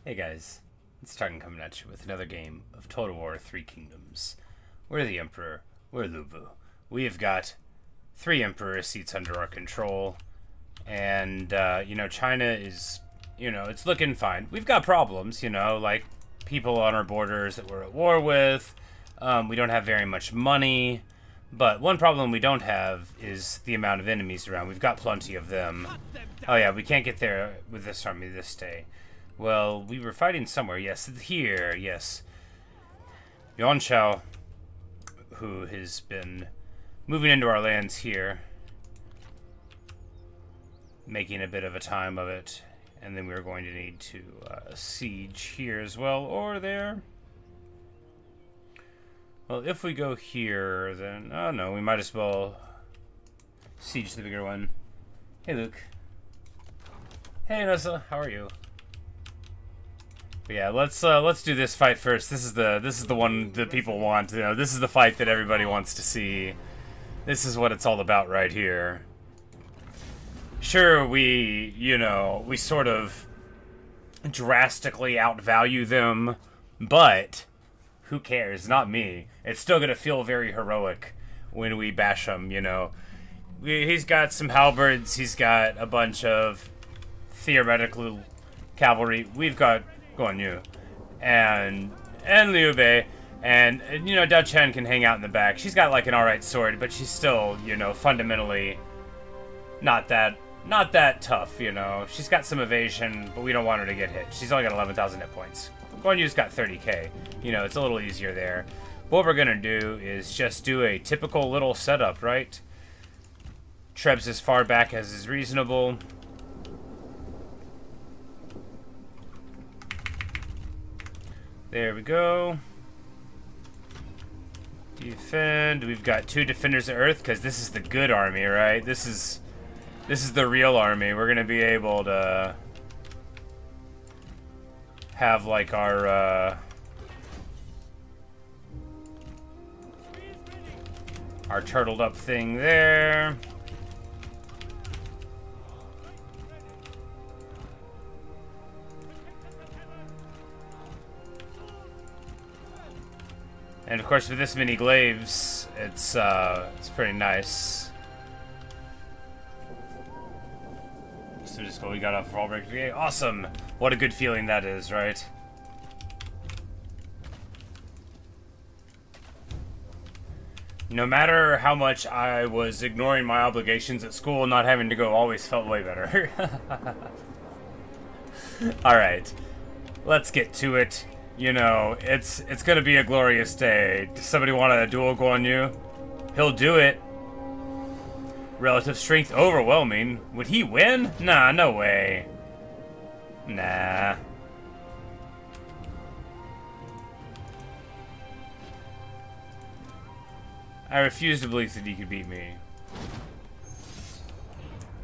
Hey guys, it's Tartan coming at you with another game of Total War Three Kingdoms. We're the Emperor, we're Lubu. We have got 3 Emperor seats under our control, and, China is, it's looking fine. We've got problems, like people on our borders that we're at war with. We don't have very much money, but one problem we don't have is the amount of enemies around. We've got plenty of them. Oh yeah, we can't get there with this army this day. Well, we were fighting somewhere. Yes, here. Yes. Yuan Shao, who has been moving into our lands here, making a bit of a time of it. And then we're going to need to siege here as well, or there. Well, if we go here, then... Oh, no, we might as well siege the bigger one. Hey, Luke. Hey, Nessa. How are you? But yeah, let's do this fight first. This is the one that people want. This is the fight that everybody wants to see. This is what it's all about right here. Sure, we sort of drastically outvalue them, but who cares? Not me. It's still gonna feel very heroic when we bash him. He's got some halberds. He's got a bunch of theoretical cavalry. We've got Guan Yu and Liu Bei, and Dao Chen can hang out in the back. She's got like an alright sword, but she's still fundamentally not that tough. She's got some evasion, but we don't want her to get hit. She's only got 11,000 hit points. Guan Yu's got 30k. It's a little easier there. What we're gonna do is just do a typical little setup, right? Trebs as far back as is reasonable. There we go. Defend. We've got 2 defenders of Earth because this is the good army, right? This is the real army. We're gonna be able to have like our turtled up thing there. And of course, with this many glaives, it's pretty nice. So just what we got off for all break. Awesome! What a good feeling that is, right? No matter how much I was ignoring my obligations at school, not having to go always felt way better. Alright, let's get to it. It's gonna be a glorious day. Does somebody want a duel Guan Yu? He'll do it. Relative strength overwhelming. Would he win? Nah, no way. Nah. I refuse to believe that he could beat me.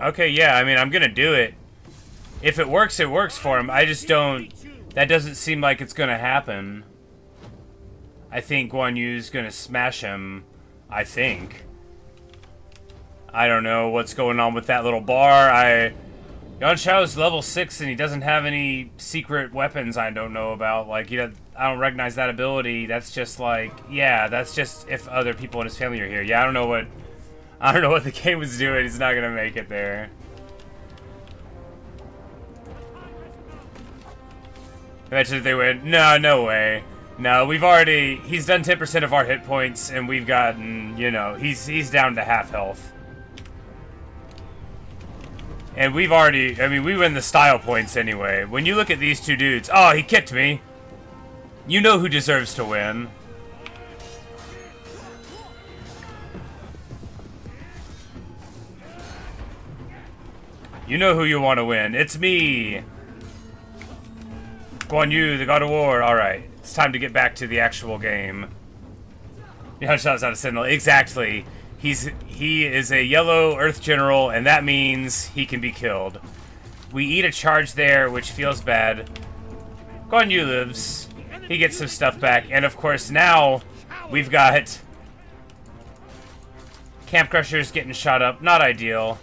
Okay, yeah, I mean, I'm gonna do it. If it works for him. I just don't... That doesn't seem like it's gonna happen. I think Guan Yu's gonna smash him. I think. I don't know what's going on with that little bar. Yuan Shao's level 6 and he doesn't have any secret weapons I don't know about. Like, I don't recognize that ability. That's just like, yeah, that's just if other people in his family are here. Yeah, I don't know what the game was doing. He's not gonna make it there. Imagine if they win. No, no way. No, he's done 10% of our hit points, and we've gotten, he's down to half health. And we win the style points anyway. When you look at these 2 dudes, oh, he kicked me. You know who deserves to win. You know who you want to win. It's me. Guan Yu, the God of War. Alright, it's time to get back to the actual game. Yuan Shao's out of Sentinel. Exactly. He is a yellow Earth General, and that means he can be killed. We eat a charge there, which feels bad. Guan Yu lives. He gets some stuff back, and of course now we've got Camp Crushers getting shot up. Not ideal.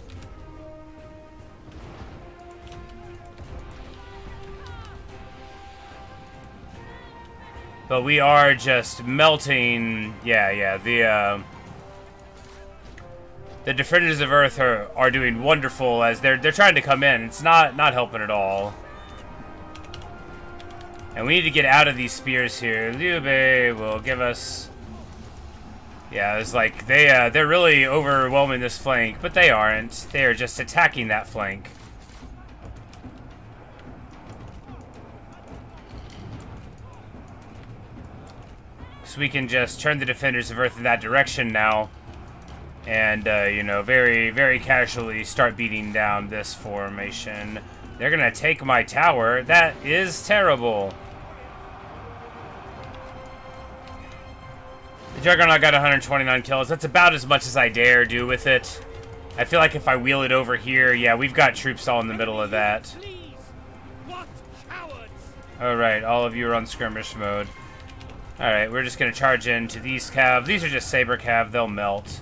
But we are just melting. Yeah. The Defenders of Earth are doing wonderful as they're trying to come in. It's not helping at all. And we need to get out of these spears here. Liu Bei will give us... Yeah, it's like they're really overwhelming this flank, but they aren't. They are just attacking that flank. So we can just turn the Defenders of Earth in that direction now. And, you know, very, very casually start beating down this formation. They're gonna take my tower. That is terrible. The Juggernaut got 129 kills. That's about as much as I dare do with it. I feel like if I wheel it over here, yeah, we've got troops all in the middle of that. Alright, all of you are on skirmish mode. Alright, we're just gonna charge into these cav. These are just saber cav, they'll melt.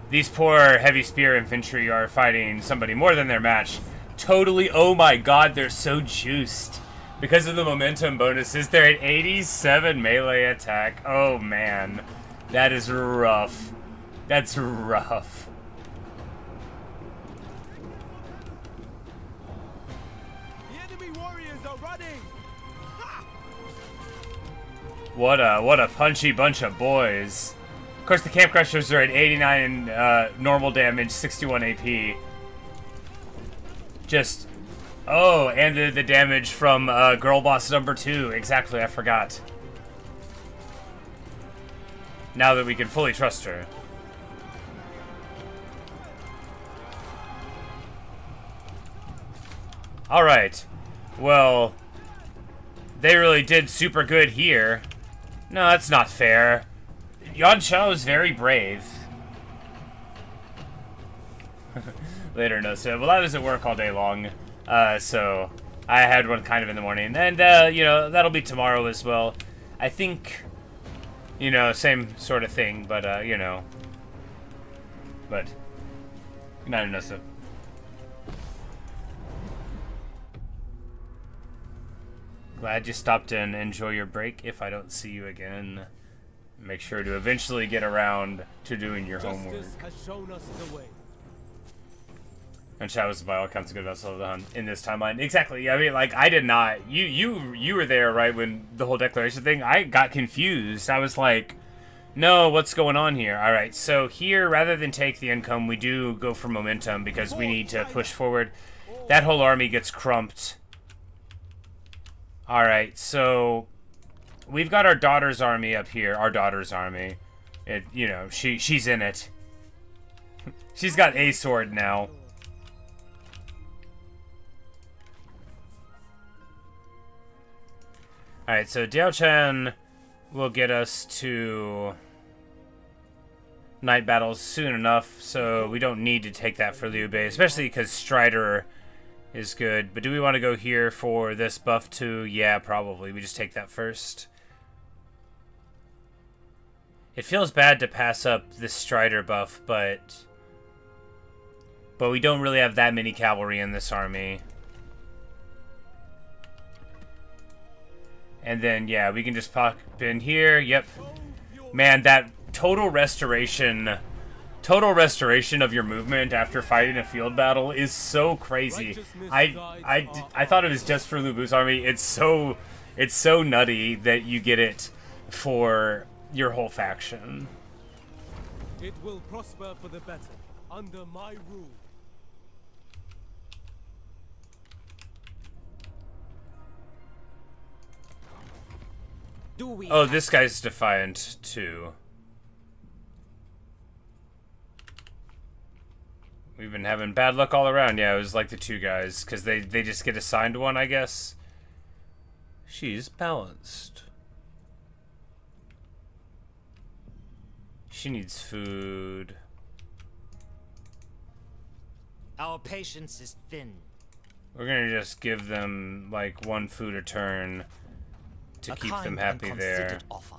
These poor heavy spear infantry are fighting somebody more than their match. Totally, oh my god, they're so juiced. Because of the momentum bonuses, they're at 87 melee attack. Oh man, that is rough. That's rough. The enemy warriors are running. What a punchy bunch of boys. Of course, the Camp Crushers are at 89 normal damage, 61 AP. Just... Oh, and the damage from Girl Boss number 2. Exactly, I forgot. Now that we can fully trust her. Alright. Well, they really did super good here. No, that's not fair. Yuan Shao is very brave. Later, no, so, well, that doesn't work all day long. So I had one kind of in the morning, and you know, that'll be tomorrow as well. I think, you know, same sort of thing, but you know, but not enough. So glad you stopped and enjoy your break. If I don't see you again, make sure to eventually get around to doing your homework. Justice has shown us the way. And Shao was by all accounts a good vessel of the Hun in this timeline. Exactly. I mean, like, I did not. You were there, right, when the whole declaration thing. I got confused. I was like, no, what's going on here? All right, so here, rather than take the income, we do go for momentum because we need to push forward. That whole army gets crumped. All right, so we've got our daughter's army up here. Our daughter's army. It, you know, she's in it. She's got a sword now. Alright, so Diao Chen will get us to night battles soon enough, so we don't need to take that for Liu Bei, especially because Strider is good. But do we want to go here for this buff too? Yeah, probably. We just take that first. It feels bad to pass up this Strider buff, but we don't really have that many cavalry in this army. And then, yeah, we can just pop in here. Yep. Man, that total restoration of your movement after fighting a field battle is so crazy. I thought it was just for Lu Bu's army. It's so nutty that you get it for your whole faction. It will prosper for the better under my rule. Oh, this guy's defiant too. We've been having bad luck all around. Yeah, it was like the two guys, because they just get assigned one, I guess. She's balanced. She needs food. Our patience is thin. We're gonna just give them like one food a turn to keep them happy there. Offer.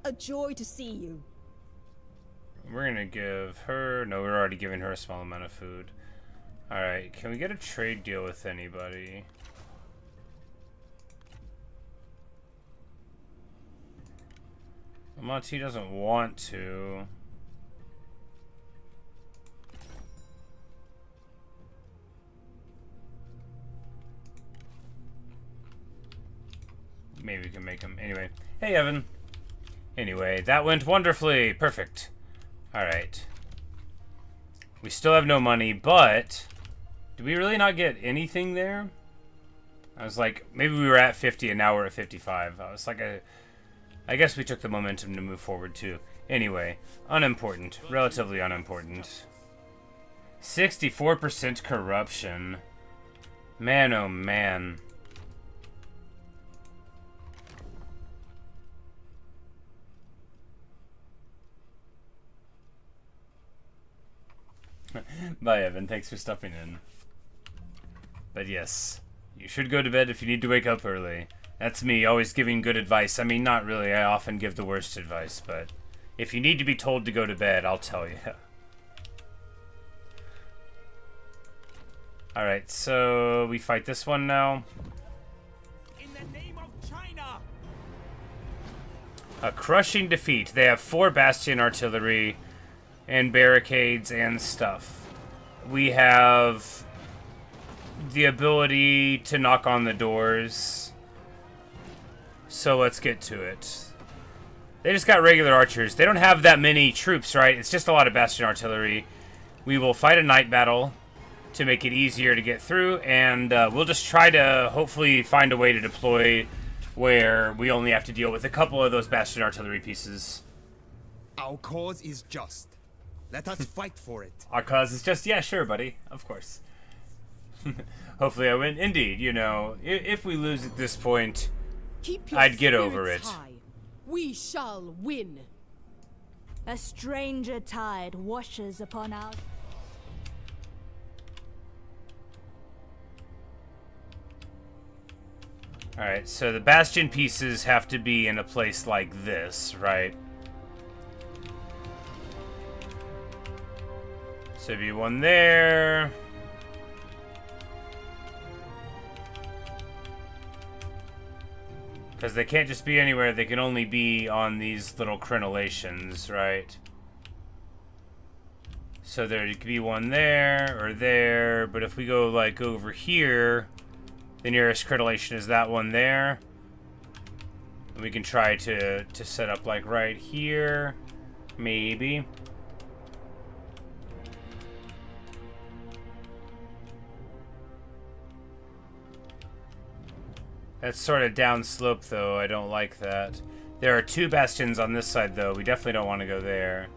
A joy to see you. We're gonna give her... No, we're already giving her a small amount of food. Alright, can we get a trade deal with anybody? Monty doesn't want to. Maybe we can make him. Anyway. Hey, Evan. Anyway, that went wonderfully. Perfect. Alright. We still have no money, but... Did we really not get anything there? I was like, maybe we were at 50 and now we're at 55. I was like, I guess we took the momentum to move forward too. Anyway, unimportant. Relatively unimportant. 64% corruption. Man, oh man. Bye, Evan. Thanks for stopping in. But yes, you should go to bed if you need to wake up early. That's me, always giving good advice. I mean, not really. I often give the worst advice, but if you need to be told to go to bed, I'll tell you. Alright, so we fight this one now. In the name of China! A crushing defeat. They have 4 Bastion artillery and barricades and stuff. We have the ability to knock on the doors. So let's get to it. They just got regular archers. They don't have that many troops, right? It's just a lot of Bastion artillery. We will fight a night battle to make it easier to get through, and we'll just try to hopefully find a way to deploy where we only have to deal with a couple of those Bastion artillery pieces. Our cause is just. Let us fight for it. Our cause is just, yeah, sure, buddy. Of course. Hopefully I win. Indeed, you know, if we lose at this point, Keep your I'd get over spirits it. high. We shall win. A stranger tide washes upon our... Alright, so the Bastion pieces have to be in a place like this, right? So be one there. Because they can't just be anywhere, they can only be on these little crenellations, right? So there could be one there, or there, but if we go, like, over here, the nearest crenellation is that one there. And we can try to set up, like, right here, maybe. That's sort of downslope, though. I don't like that. There are 2 bastions on this side, though. We definitely don't want to go there.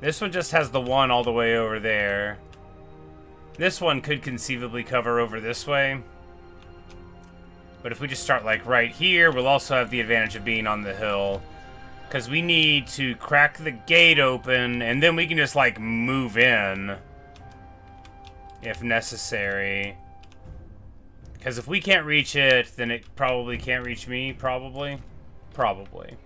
This one just has the one all the way over there. This one could conceivably cover over this way. But if we just start, like, right here, we'll also have the advantage of being on the hill. Because we need to crack the gate open, and then we can just, like, move in. If necessary. Because if we can't reach it, then it probably can't reach me, probably. Probably.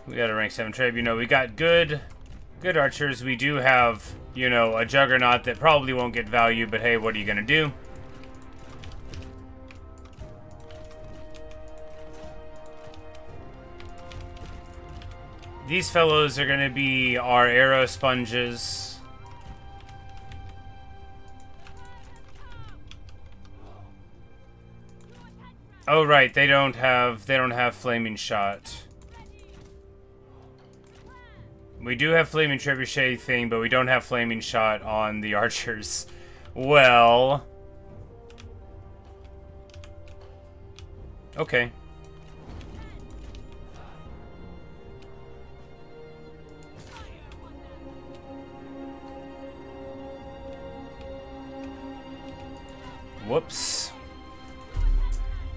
We got a rank 7 trade. You know, we got good archers. We do have, you know, a juggernaut that probably won't get value, but hey, what are you gonna do? These fellows are going to be our arrow sponges. Oh right, they don't have flaming shot. We do have flaming trebuchet thing, but we don't have flaming shot on the archers. Well, okay. Whoops.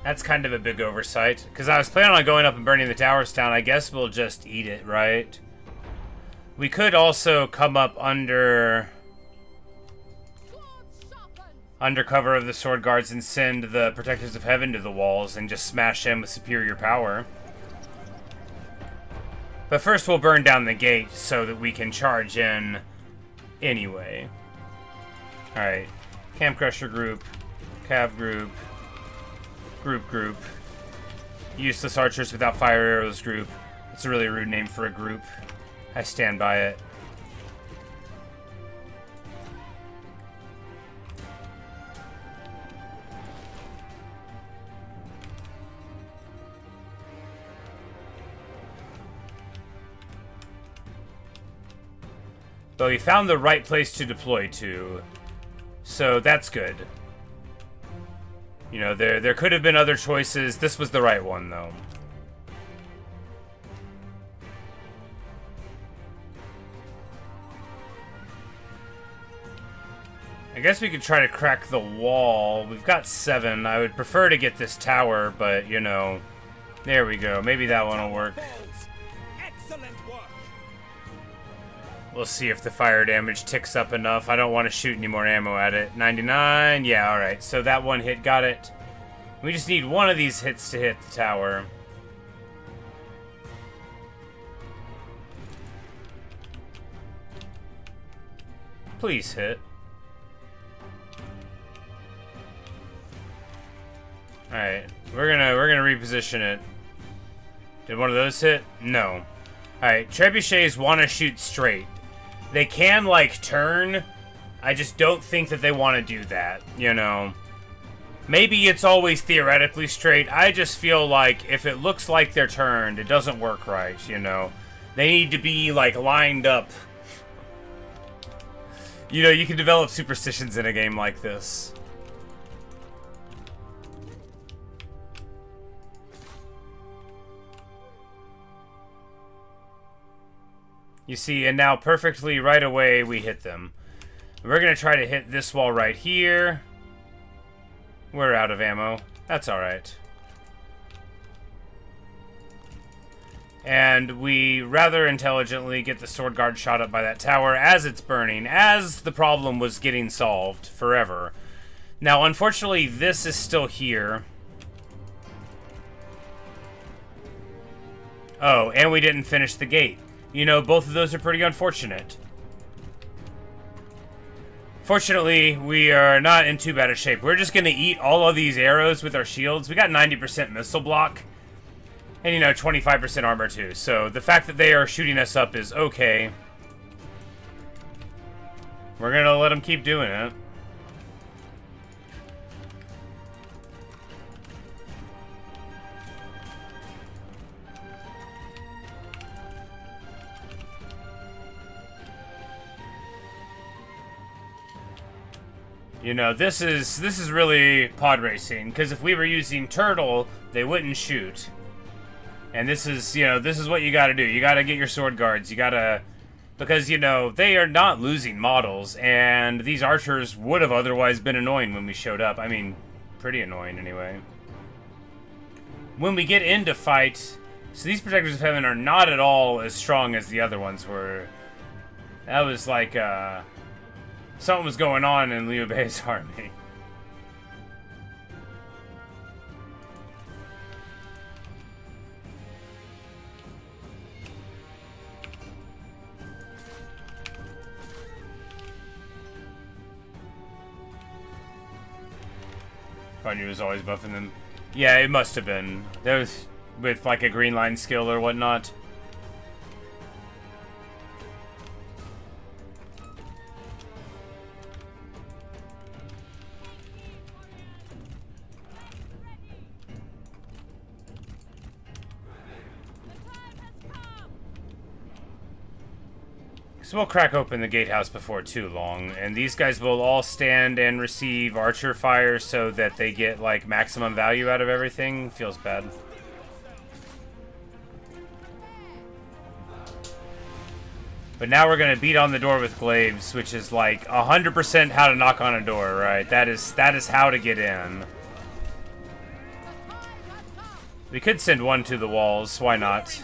That's kind of a big oversight. Because I was planning on going up and burning the towers down. I guess we'll just eat it, right? We could also come up under cover of the sword guards and send the protectors of heaven to the walls and just smash them with superior power. But first we'll burn down the gate so that we can charge in anyway. Alright. Camp Crusher group. Cav group. Group. Useless archers without fire arrows group. It's a really rude name for a group. I stand by it. But we found the right place to deploy to, so that's good. You know, there could have been other choices. This was the right one, though. I guess we could try to crack the wall. We've got 7. I would prefer to get this tower, but, you know, there we go. Maybe that one will work. Excellent work. We'll see if the fire damage ticks up enough. I don't want to shoot any more ammo at it. 99? Yeah, alright. So that one hit got it. We just need one of these hits to hit the tower. Please hit. Alright. We're gonna reposition it. Did one of those hit? No. Alright, trebuchets want to shoot straight. They can, like, turn. I just don't think that they want to do that, you know. Maybe it's always theoretically straight. I just feel like if it looks like they're turned, it doesn't work right, you know. They need to be, like, lined up. You know, you can develop superstitions in a game like this. You see, and now perfectly right away we hit them. We're going to try to hit this wall right here. We're out of ammo. That's alright. And we rather intelligently get the sword guard shot up by that tower as it's burning, as the problem was getting solved forever. Now, unfortunately, this is still here. Oh, and we didn't finish the gate. You know, both of those are pretty unfortunate. Fortunately, we are not in too bad a shape. We're just going to eat all of these arrows with our shields. We got 90% missile block. And, you know, 25% armor, too. So, the fact that they are shooting us up is okay. We're going to let them keep doing it. You know, this is really pod racing, because if we were using turtle, they wouldn't shoot. And this is, you know, this is what you gotta do. You gotta get your sword guards. You gotta, because, you know, they are not losing models, and these archers would have otherwise been annoying when we showed up. I mean, pretty annoying anyway. When we get into fight, so these Protectors of Heaven are not at all as strong as the other ones were. That was like, something was going on in Liu Bei's army. Guan was always buffing them. Yeah, it must have been. That was with like a green line skill or whatnot. So we'll crack open the gatehouse before too long, and these guys will all stand and receive archer fire so that they get, like, maximum value out of everything. Feels bad. But now we're gonna beat on the door with glaives, which is, like, 100% how to knock on a door, right? That is how to get in. We could send one to the walls, why not?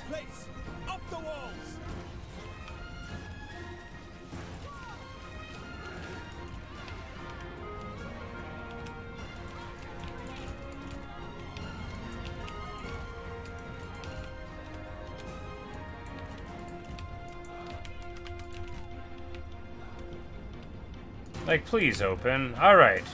Like, please open. Alright.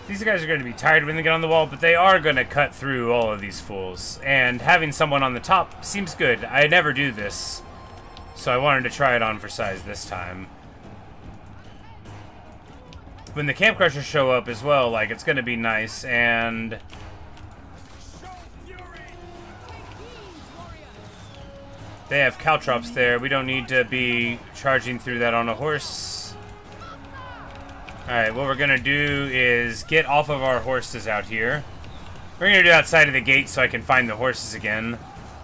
These guys are going to be tired when they get on the wall, but they are going to cut through all of these fools. And having someone on the top seems good. I never do this, so I wanted to try it on for size this time. When the Camp Crushers show up as well, like, it's going to be nice, and... they have caltrops there. We don't need to be charging through that on a horse. Alright, what we're gonna do is get off of our horses out here. We're gonna do outside of the gate so I can find the horses again.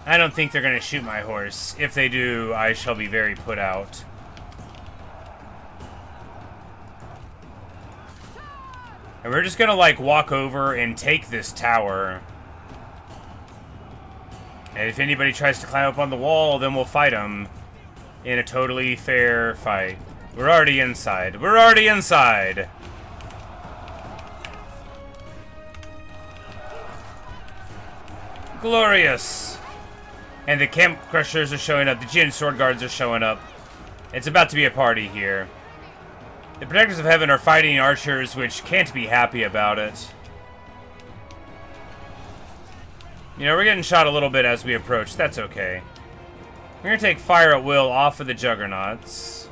I don't think they're gonna shoot my horse. If they do, I shall be very put out. And we're just gonna, like, walk over and take this tower. And if anybody tries to climb up on the wall, then we'll fight them in a totally fair fight. We're already inside. We're already inside! Glorious! And the Camp Crushers are showing up. The Jin Sword Guards are showing up. It's about to be a party here. The Protectors of Heaven are fighting archers, which can't be happy about it. You know, we're getting shot a little bit as we approach. That's okay. We're gonna take fire at will off of the Juggernauts.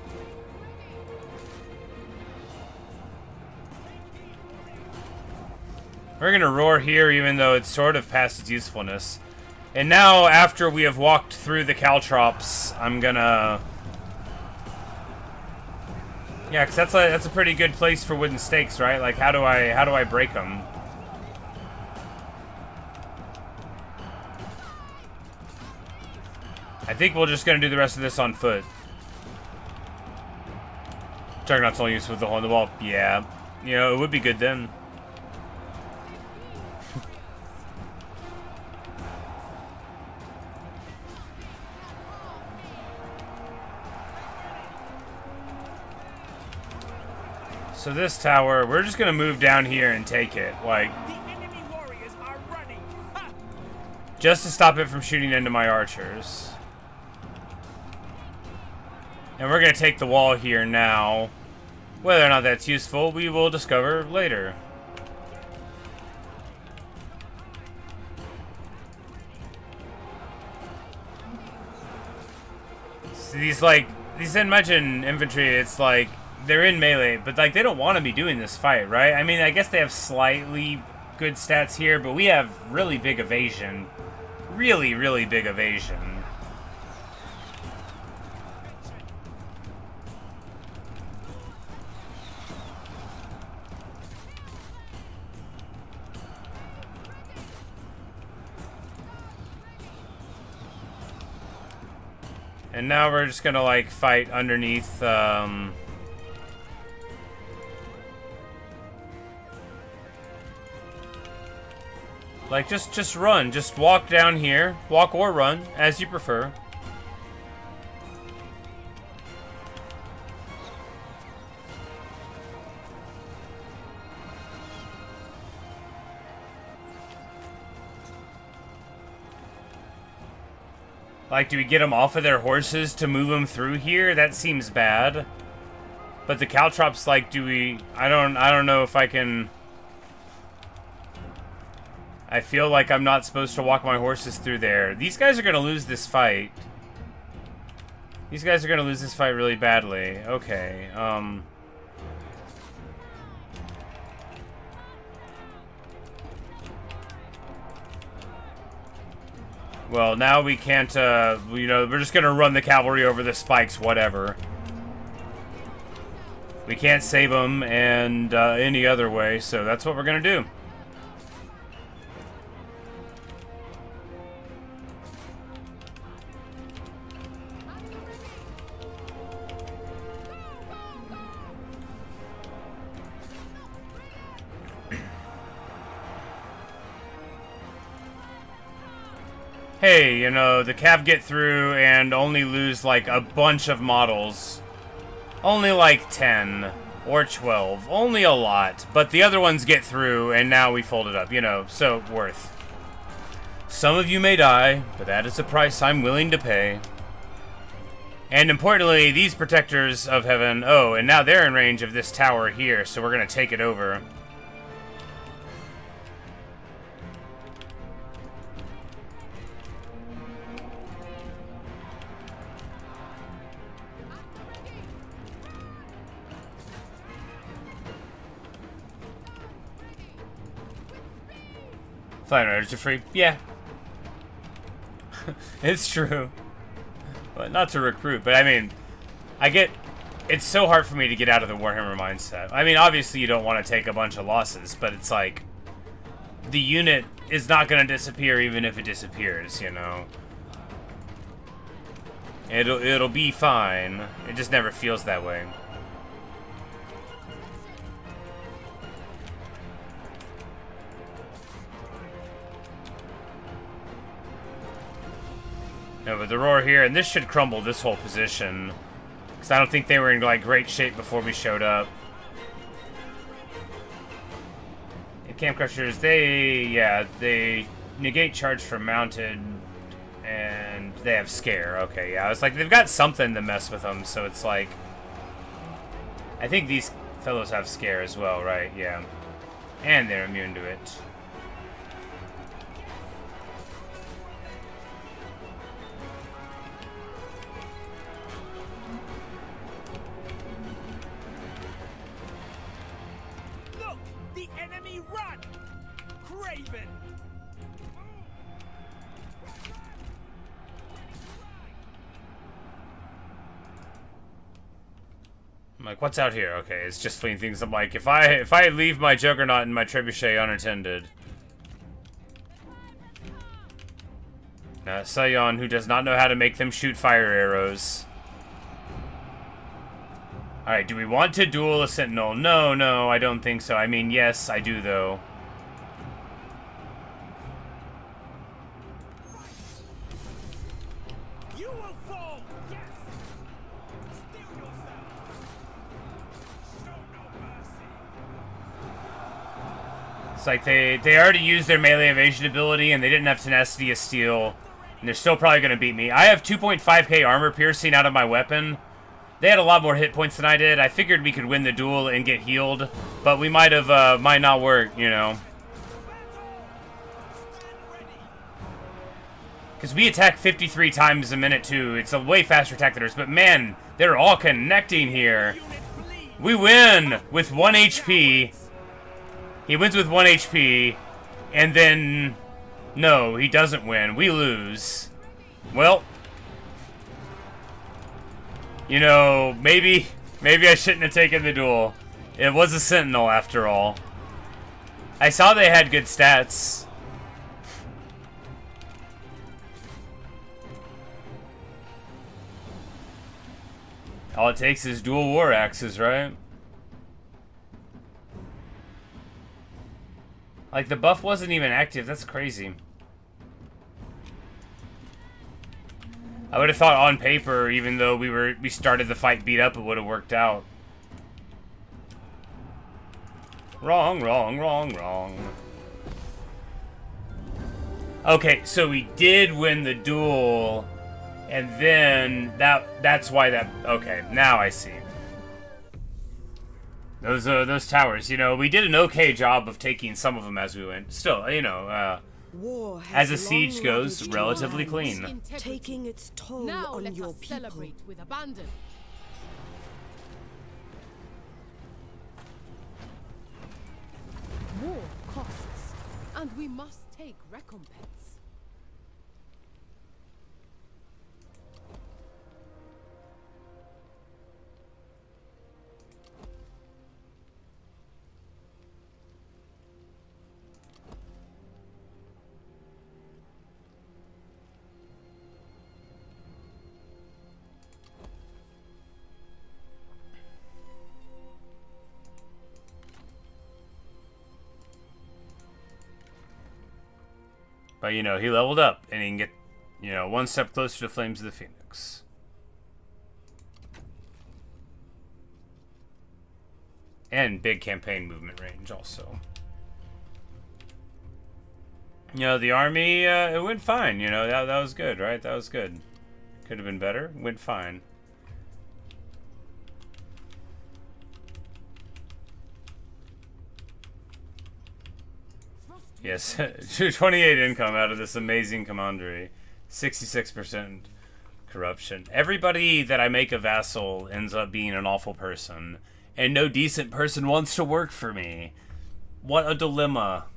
We're gonna roar here even though it's sort of past its usefulness. And now, after we have walked through the caltrops, I'm gonna... yeah, because that's a pretty good place for wooden stakes, right? Like, how do I break them? I think we're just gonna do the rest of this on foot. Juggernaut's only used with the hole in the wall. Yeah. You know, it would be good then. So this tower, we're just gonna move down here and take it, like, The enemy warriors are running. Ha! just to stop it from shooting into my archers. And we're gonna take the wall here now. Whether or not that's useful, we will discover later. So these Imagine infantry, it's like, they're in melee, but like they don't want to be doing this fight, right? I mean, I guess they have slightly good stats here, but we have really big evasion. Really, really big evasion. And now we're just gonna like fight underneath, like, just run. Just walk down here. Walk or run, as you prefer. Like, do we get them off of their horses to move them through here? That seems bad. But the caltrops, like, do we... I don't know if I can... I feel like I'm not supposed to walk my horses through there. These guys are going to lose this fight. These guys are going to lose this fight really badly. Okay, well, now we can't, you know, we're just going to run the cavalry over the spikes, whatever. We can't save them and any other way, so that's what we're going to do. hey, you know, the Cav get through and only lose like a bunch of models. Only like 10 or 12. Only a lot. But the other ones get through and now we fold it up, you know, so worth. Some of you may die, but that is the price I'm willing to pay. And importantly, these protectors of heaven... Oh, and now they're in range of this tower here, so we're going to take it over. Flying riders are free. Yeah. It's true. But not to recruit, but I mean, I get... It's so hard for me to get out of the Warhammer mindset. I mean, obviously you don't want to take a bunch of losses, but it's like... The unit is not going to disappear even if it disappears, you know? It'll be fine. It just never feels that way. No, but the roar here, and this should crumble this whole position. Because I don't think they were in, like, great shape before we showed up. And Camp Crushers, they negate charge from mounted, and they have scare. Okay, yeah, I was like, they've got something to mess with them, so it's like... I think these fellows have scare as well, right? Yeah. And they're immune to it. I'm like, what's out here? Okay, it's just fleeing things. I'm like, if I leave my Juggernaut and my Trebuchet unattended. Sion, who does not know how to make them shoot fire arrows. Alright, do we want to duel a Sentinel? No, I don't think so. I mean, yes, I do, though. You will fall! Yes! Steel yourself! Show no mercy! It's like they already used their melee evasion ability, and they didn't have Tenacity of Steel. And they're still probably going to beat me. I have 2.5k armor piercing out of my weapon. They had a lot more hit points than I did. I figured we could win the duel and get healed, but we might not work, you know. Because we attack 53 times a minute, too. It's a way faster attack than ours, but man, they're all connecting here. We win with 1 HP. He wins with 1 HP, and then... No, he doesn't win. We lose. Well... You know, maybe I shouldn't have taken the duel. It was a Sentinel, after all. I saw they had good stats. All it takes is dual war axes, right? Like, the buff wasn't even active. That's crazy. I would have thought on paper, even though we started the fight beat up, it would have worked out. Wrong. Okay, so we did win the duel, and then that's why that... Okay, now I see. Those towers, you know, we did an okay job of taking some of them as we went. Still, you know, War as has a siege long goes, ravaged relatively your clean. lands, taking its toll Now on let your us people. celebrate with abandon. War costs, and we must take recompense. But, you know, he leveled up, and he can get You know, one step closer to Flames of the Phoenix. And big campaign movement range also. You know, the army, it went fine. You know, that was good, right? That was good. Could have been better. Went fine. Yes, 28 income out of this amazing commandery. 66% corruption. Everybody that I make a vassal ends up being an awful person. And no decent person wants to work for me. What a dilemma.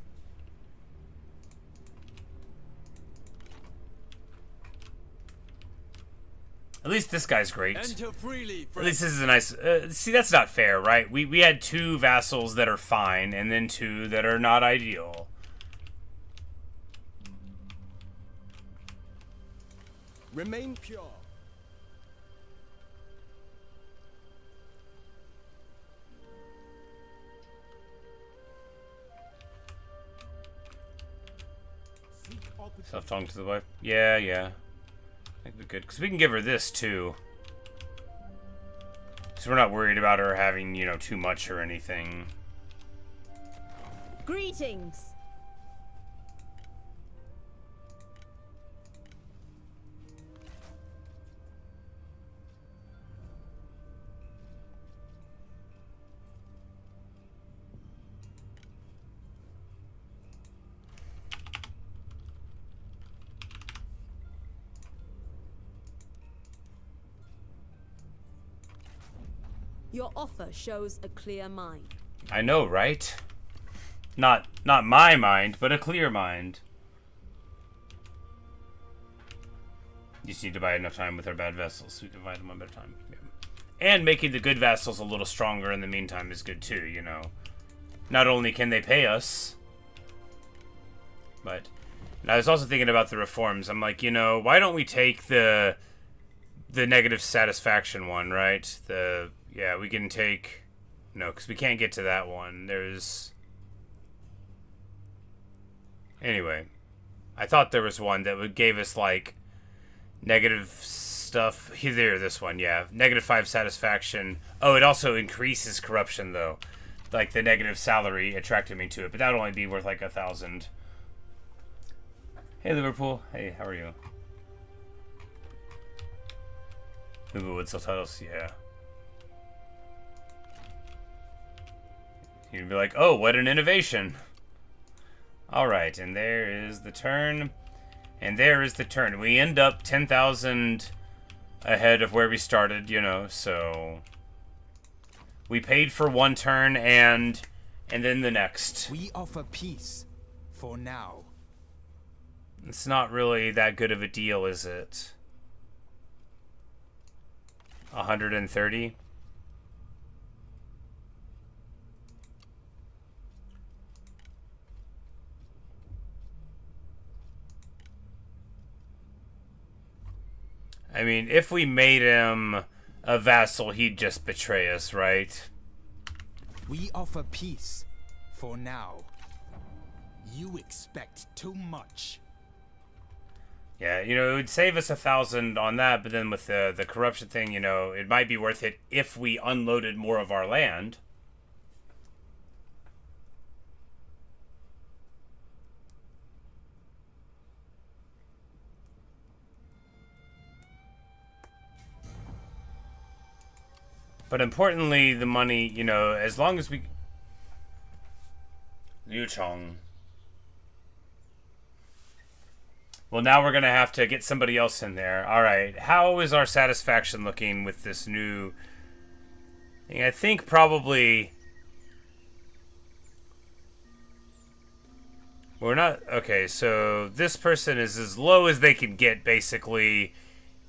At least this guy's great. Enter freely, At least this is a nice... see, that's not fair, right? We had 2 vassals that are fine, and then 2 that are not ideal. Remain pure. Self-talking to the wife. Yeah. I think we're good. Because we can give her this, too. So we're not worried about her having, you know, too much or anything. Greetings. Your offer shows a clear mind. I know, right? Not my mind, but a clear mind. You just need to buy enough time with our bad vessels so we can find them on better time. Yeah. And making the good vassals a little stronger in the meantime is good too, you know. Not only can they pay us, but... And I was also thinking about the reforms. I'm like, you know, why don't we take the negative satisfaction one, right? Yeah, we can take... No, because we can't get to that one. There's... Anyway. I thought there was one that gave us, like, negative stuff. Here, this one, yeah. -5 satisfaction. Oh, it also increases corruption, though. Like, the negative salary attracted me to it. But that would only be worth, like, 1,000. Hey, Liverpool. Hey, how are you? Liverpool with subtitles? Yeah. You'd be like, oh, what an innovation. Alright, and there is the turn. And there is the turn. We end up 10,000 ahead of where we started, you know, so... We paid for one turn and then the next. We offer peace. For now. It's not really that good of a deal, is it? 130? I mean, if we made him a vassal, he'd just betray us, right? We offer peace. For now. You expect too much. Yeah, you know, it would save us 1,000 on that, but then with the corruption thing, you know, it might be worth it if we unloaded more of our land. But importantly, the money, you know, as long as we... Liu Chong. Well, now we're going to have to get somebody else in there. Alright, how is our satisfaction looking with this new... I think probably... We're not... Okay, so this person is as low as they can get, basically,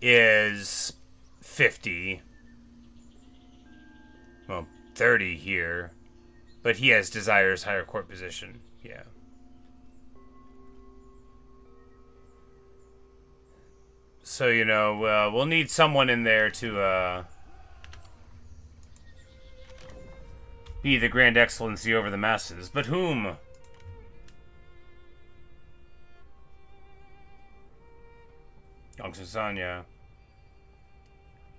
is 50. Well, 30 here. But he has desires higher court position. Yeah. So, you know, we'll need someone in there to be the grand excellency over the masses. But whom? Lasagna.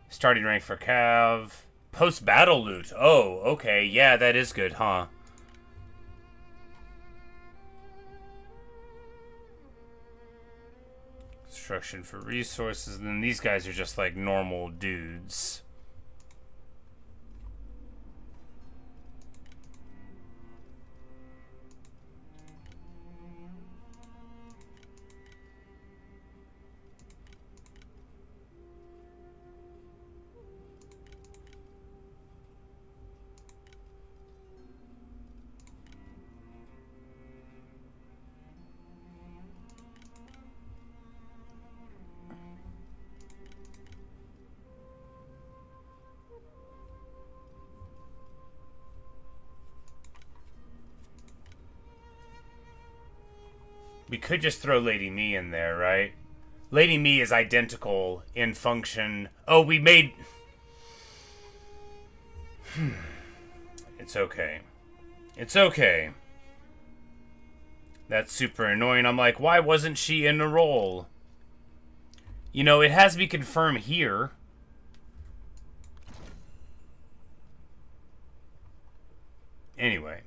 Starting rank for Cav. Post-battle loot. Oh, okay. Yeah, that is good, huh? Construction for resources. And then these guys are just like normal dudes. We could just throw Lady Me in there, right? Lady Me is identical in function. Oh, we made... It's okay. It's okay. That's super annoying. I'm like, why wasn't she in the role? You know, it has to be confirmed here. Anyway.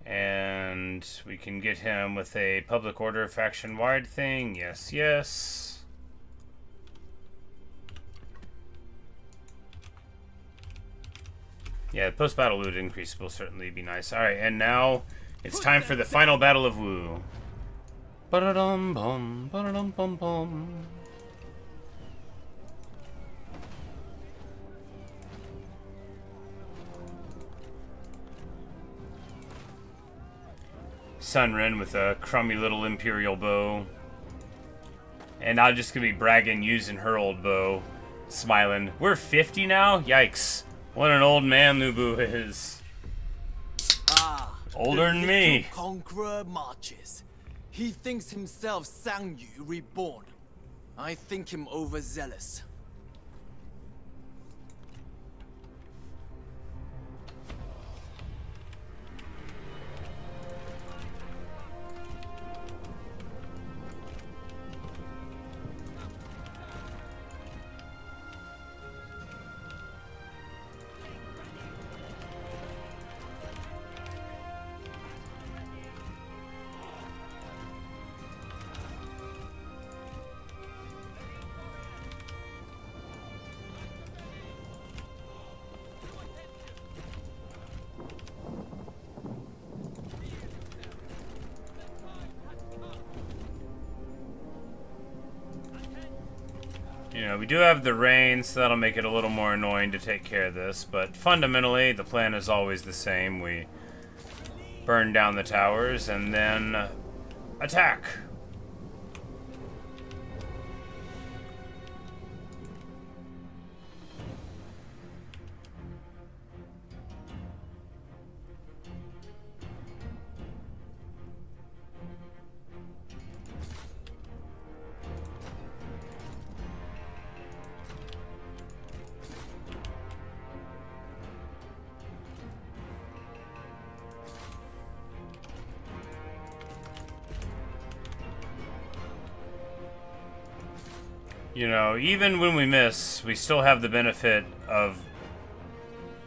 And we can get him with a public order faction-wide thing. Yes, yes. Yeah, post-battle loot increase will certainly be nice. Alright, and now it's time for the final battle of Wu. Ba-da-dum-bum, ba-da-dum-bum-bum. Sunrin with a crummy little Imperial bow. And I'm just gonna be bragging using her old bow. Smiling. We're 50 now? Yikes. What an old man Lubu is. Ah, older than me. Conqueror marches. He thinks himself Sang Yu reborn. I think him overzealous. You know, we do have the rain, so that'll make it a little more annoying to take care of this, but fundamentally, the plan is always the same. We burn down the towers and then attack. You know, even when we miss, we still have the benefit of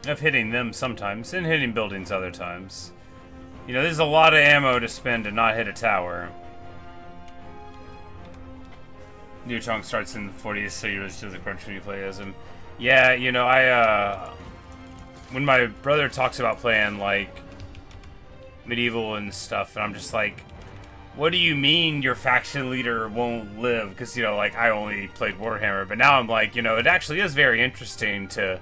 hitting them sometimes and hitting buildings other times. You know, there's a lot of ammo to spend to not hit a tower. New Chong starts in the 40s, so you're just the crunch when you play as him. Yeah, you know, when my brother talks about playing, like, medieval and stuff, and I'm just like, what do you mean your faction leader won't live? Because, you know, like, I only played Warhammer, but now I'm like, you know, it actually is very interesting to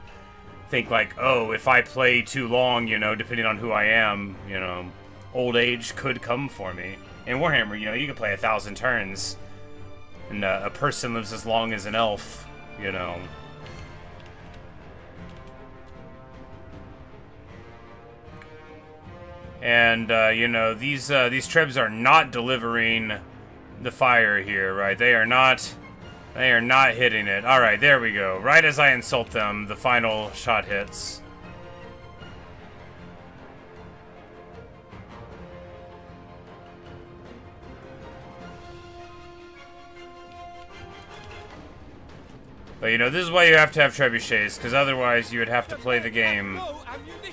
think, like, oh, if I play too long, you know, depending on who I am, you know, old age could come for me. In Warhammer, you know, you can play 1,000 turns, and a person lives as long as an elf, you know. And, you know, these trebs are not delivering the fire here, right? They are not They are not hitting it. Alright, there we go. Right as I insult them, the final shot hits. But you know, this is why you have to have trebuchets, because otherwise you would have to play the game.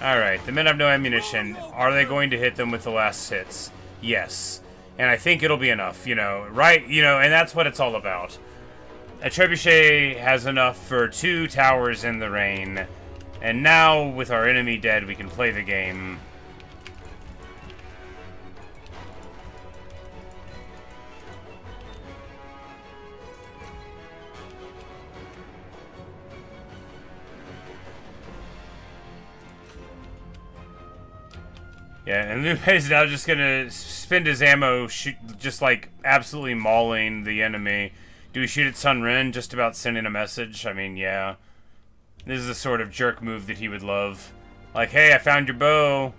Alright, the men have no ammunition. Are they going to hit them with the last hits? Yes. And I think it'll be enough, you know, right? You know, and that's what it's all about. A trebuchet has enough for 2 towers in the rain. And now, with our enemy dead, we can play the game. Yeah, and Lupe's now just gonna spend his ammo, just like absolutely mauling the enemy. Do we shoot at Sun Ren, just about sending a message? I mean, yeah. This is the sort of jerk move that he would love. Like, hey, I found your bow.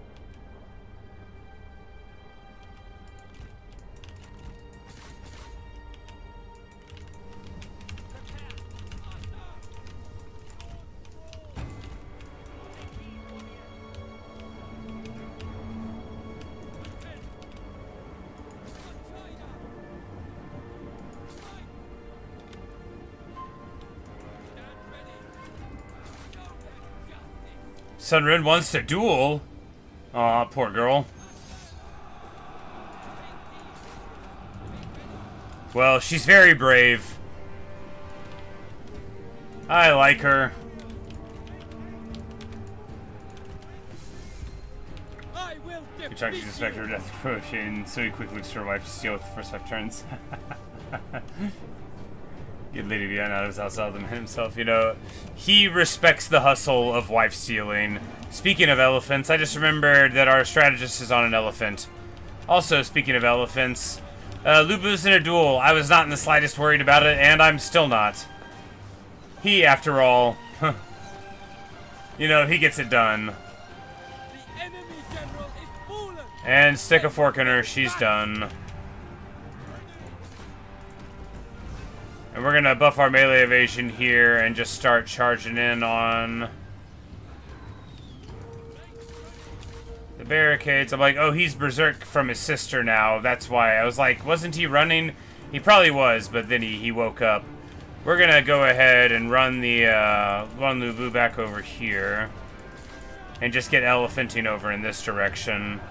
Sun Ren wants to duel. Aw, poor girl. Well, she's very brave. I like her. I will Good chunk she's inspector of death potion, so he quickly survived to steal with the first 5 turns. Good lady behind out of his house other than himself, you know. He respects the hustle of wife stealing. Speaking of elephants, I just remembered that our strategist is on an elephant. Also, speaking of elephants, Lubu's in a duel. I was not in the slightest worried about it, and I'm still not. He, after all, you know, he gets it done. The enemy general is fallen. And stick a fork in her, she's done. And we're gonna buff our melee evasion here and just start charging in on the barricades. I'm like, oh, he's berserk from his sister now. That's why. I was like, wasn't he running? He probably was, but then he woke up. We're gonna go ahead and run the run Lubu back over here. And just get elephanting over in this direction.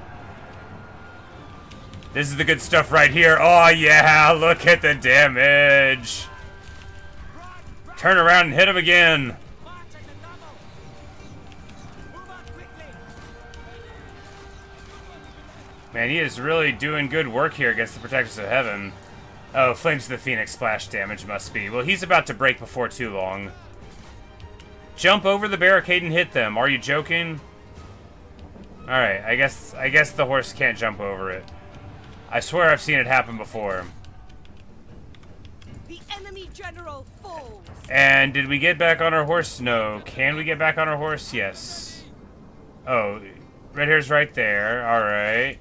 This is the good stuff right here. Oh yeah, look at the damage. Turn around and hit him again. Man, he is really doing good work here against the Protectors of Heaven. Oh, Flames of the Phoenix splash damage must be. Well, he's about to break before too long. Jump over the barricade and hit them. Are you joking? Alright, I guess the horse can't jump over it. I swear I've seen it happen before. The enemy general falls. And did we get back on our horse? No. Can we get back on our horse? Yes. Oh, red hair's right there. Alright.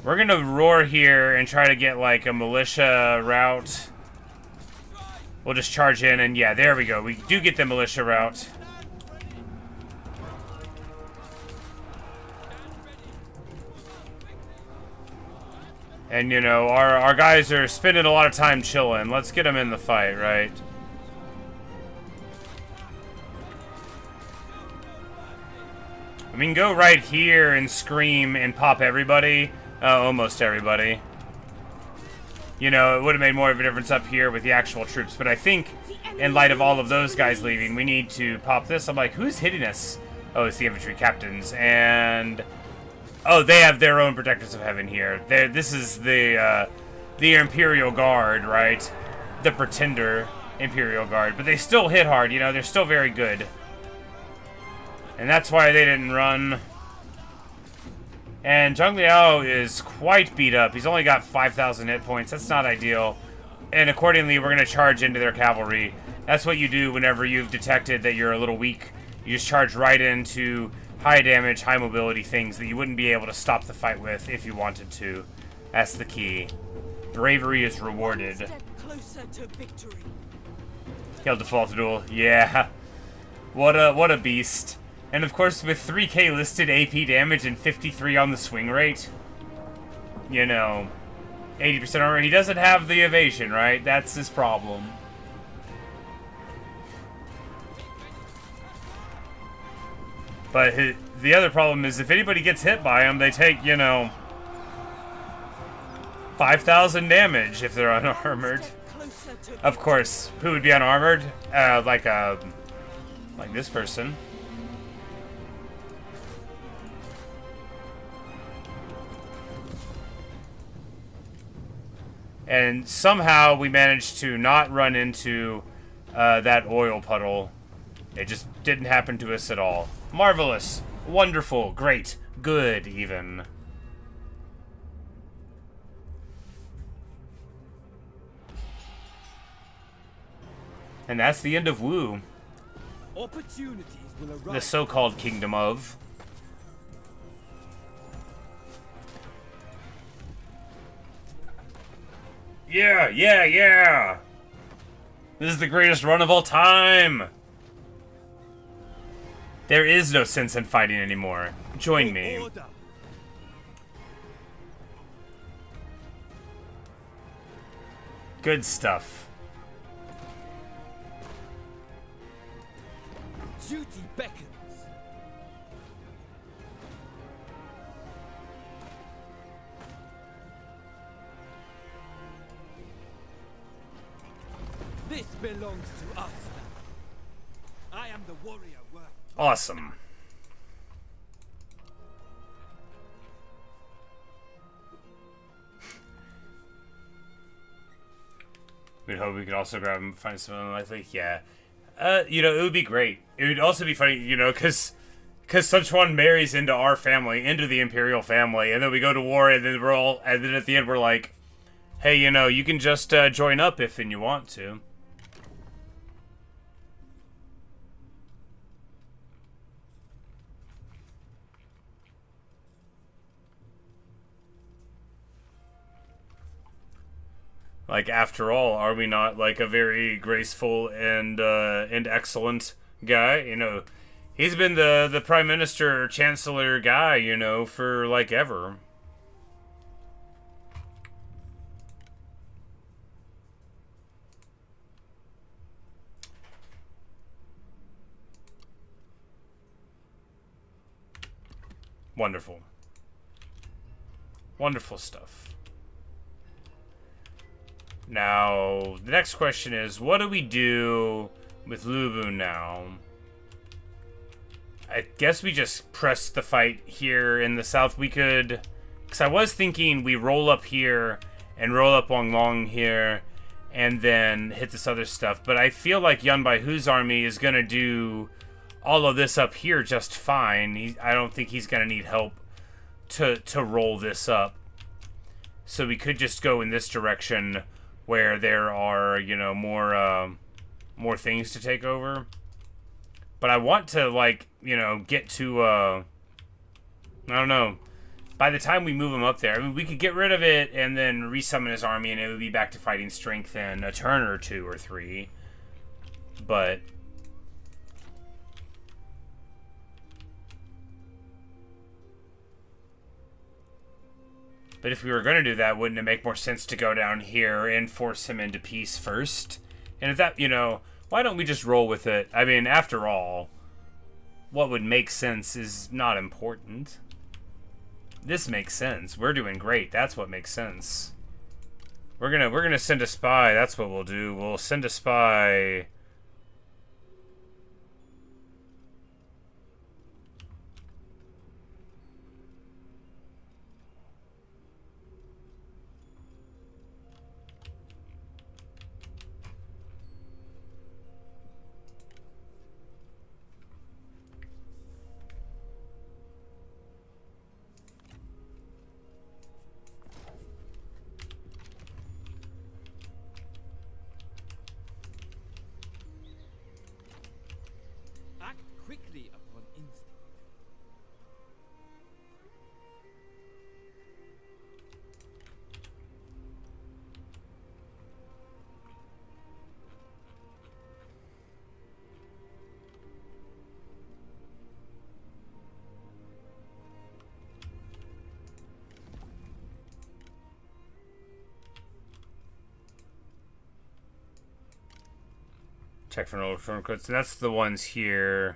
We're gonna roar here and try to get like a militia route. We'll just charge in and yeah, there we go. We do get the militia route. And, you know, our guys are spending a lot of time chilling. Let's get them in the fight, right? I mean, go right here and scream and pop everybody. Almost everybody. You know, it would have made more of a difference up here with the actual troops. But I think, in light of all of those guys leaving, we need to pop this. I'm like, who's hitting us? Oh, it's the infantry captains. And... oh, they have their own Protectors of Heaven here. This is the Imperial Guard, right? The Pretender Imperial Guard. But they still hit hard, you know? They're still very good. And that's why they didn't run. And Zhang Liao is quite beat up. He's only got 5,000 hit points. That's not ideal. And accordingly, we're going to charge into their cavalry. That's what you do whenever you've detected that you're a little weak. You just charge right into high damage, high mobility things that you wouldn't be able to stop the fight with if you wanted to. That's the key. Bravery is rewarded. closer to victory. He'll default the duel. Yeah. What a beast. And of course, with 3k listed AP damage and 53 on the swing rate, you know, 80% armor, he doesn't have the evasion, right? That's his problem. But the other problem is if anybody gets hit by him, they take, you know, 5,000 damage if they're unarmored. Of course, who would be unarmored? Like this person. And somehow we managed to not run into that oil puddle. It just didn't happen to us at all. Marvelous, wonderful, great, good even. And that's the end of Wu, Opportunities will arise. the so-called Kingdom of. Yeah, yeah, yeah! This is the greatest run of all time! There is no sense in fighting anymore. Join me. Order. Good stuff. Duty beckons. This belongs to us now. I am the warrior worth. Awesome. We'd hope we could also grab him, find someone likely. Yeah. You know, it would be great. It would also be funny, you know, because Sunchuan marries into our family, into the Imperial family, and then we go to war, and then and then at the end we're like, hey, you know, you can just join up if and you want to. Like, after all, are we not, like, a very graceful and excellent guy? You know, he's been the Prime Minister, Chancellor guy, you know, for, like, ever. Wonderful. Wonderful stuff. Now, the next question is, what do we do with Lubu now? I guess we just press the fight here in the south. We could... Because I was thinking we roll up here and roll up Wanglong here and then hit this other stuff. But I feel like Yun Bai Hu's army is going to do all of this up here just fine. I don't think he's going to need help to roll this up. So we could just go in this direction where there are, you know, more things to take over. But I want to, like, you know, get to, I don't know. By the time we move him up there, I mean, we could get rid of it and then resummon his army and it would be back to fighting strength in a turn or 2 or 3. But... But if we were going to do that, wouldn't it make more sense to go down here and force him into peace first? And if that, you know, why don't we just roll with it? I mean, after all, what would make sense is not important. This makes sense. We're doing great. That's what makes sense. We're gonna send a spy. That's what we'll do. We'll send a spy. Check for no shortcuts. And that's the ones here.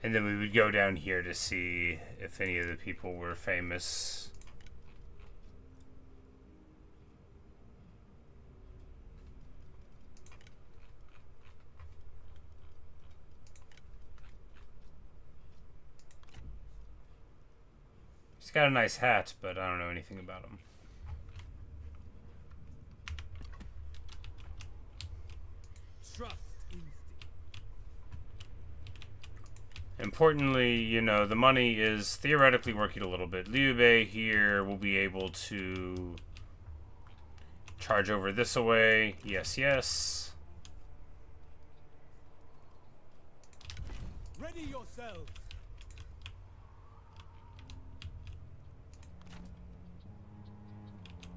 And then we would go down here to see if any of the people were famous. He's got a nice hat, but I don't know anything about him. Trust instinct. Importantly, you know, the money is theoretically working a little bit. Liu Bei here will be able to charge over this away. Yes, yes. Ready yourselves.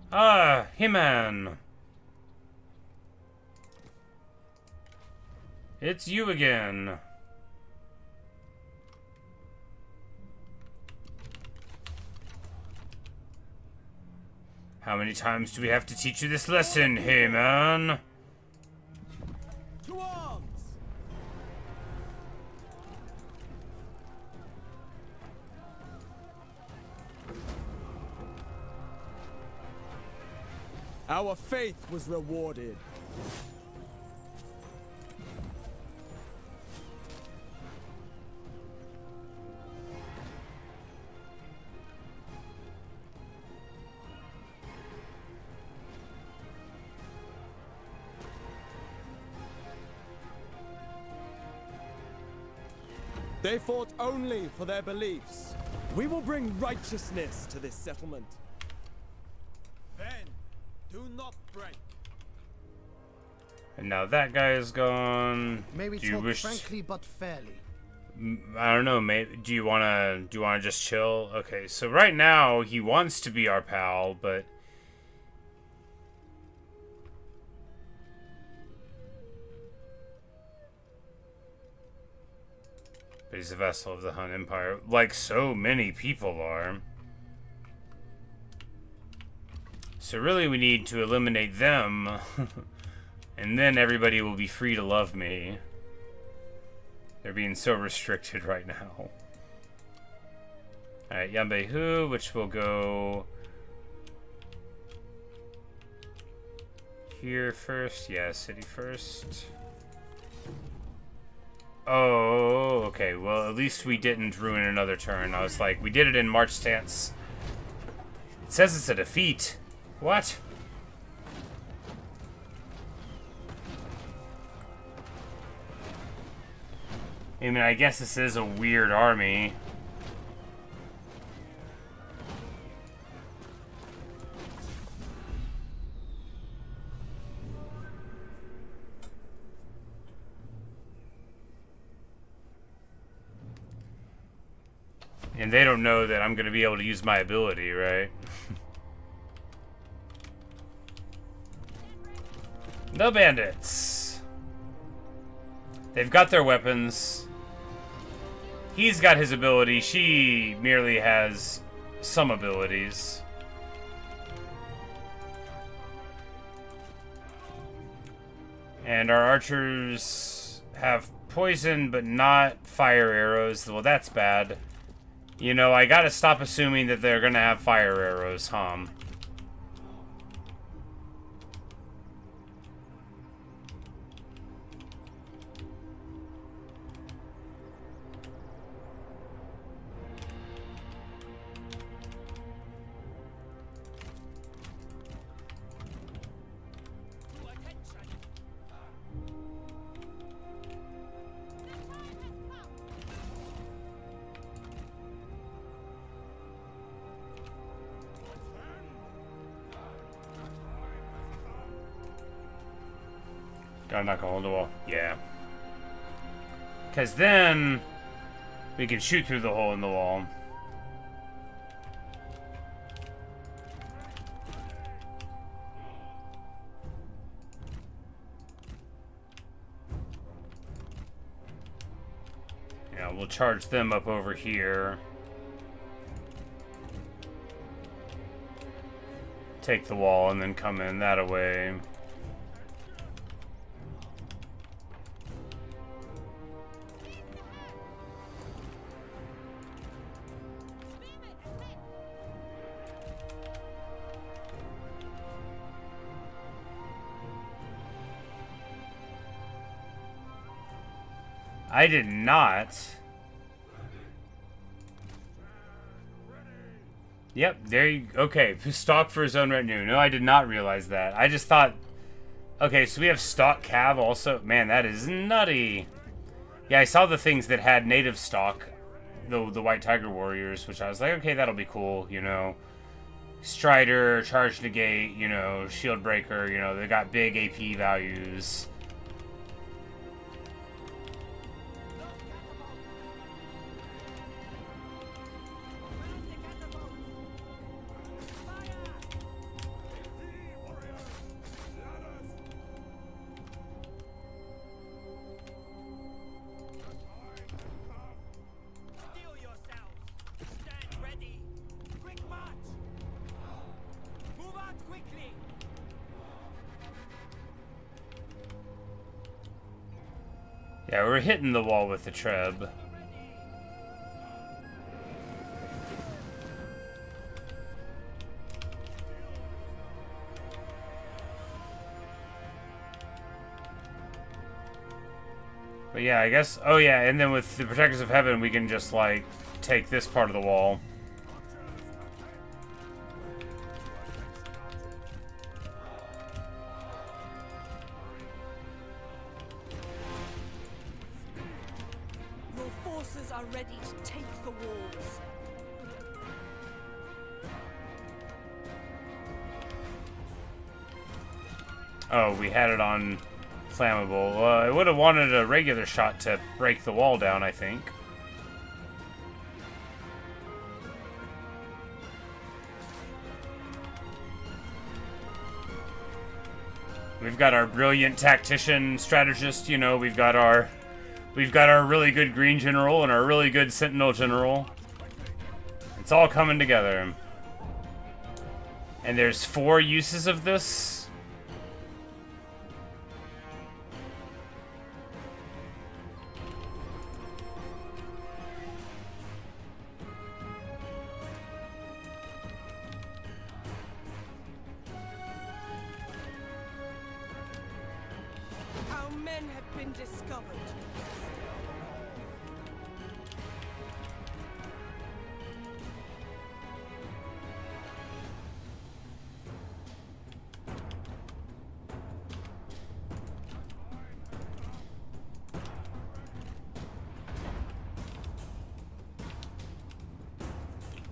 Ah, He-Man. It's you again. How many times do we have to teach you this lesson, He-Man? To arms. Our faith was rewarded. They fought only for their beliefs. We will bring righteousness to this settlement. Then, do not break. And now that guy is gone. May we Do you talk wish? frankly but fairly? I don't know. Maybe do you wanna just chill? Okay, so right now he wants to be our pal, but he's a vassal of the Hun Empire, like so many people are. So really, we need to eliminate them, and then everybody will be free to love me. They're being so restricted right now. Alright, Yanbei-hu, which will go here first. Yeah, city first. Oh, okay. Well, at least we didn't ruin another turn. I was like, we did it in March stance. It says it's a defeat. What? I mean, I guess this is a weird army. And they don't know that I'm going to be able to use my ability, right? The bandits. They've got their weapons. He's got his ability. She merely has some abilities. And our archers have poison, but not fire arrows. Well, that's bad. You know, I gotta stop assuming that they're gonna have fire arrows, huh? Gotta knock a hole in the wall. Yeah. Because then we can shoot through the hole in the wall. Yeah, we'll charge them up over here. take the wall and then come in that way. I did not. Yep, there you... Okay, stock for his own retinue. No, I did not realize that. I just thought... Okay, so we have stock cav also. Man, that is nutty. Yeah, I saw the things that had native stock. The White Tiger Warriors, which I was like, okay, that'll be cool, you know. Strider, Charge Negate, you know, Shield Breaker, you know, they got big AP values. Yeah, we're hitting the wall with the Treb. But yeah, I guess... Oh yeah, and then with the Protectors of Heaven, we can just, like, take this part of the wall. Are ready to take the walls. Oh, we had it on flammable. I would have wanted a regular shot to break the wall down, I think. We've got our brilliant tactician strategist, you know, we've got our really good green general and our really good sentinel general. It's all coming together. And there's 4 uses of this. Our men have been discovered.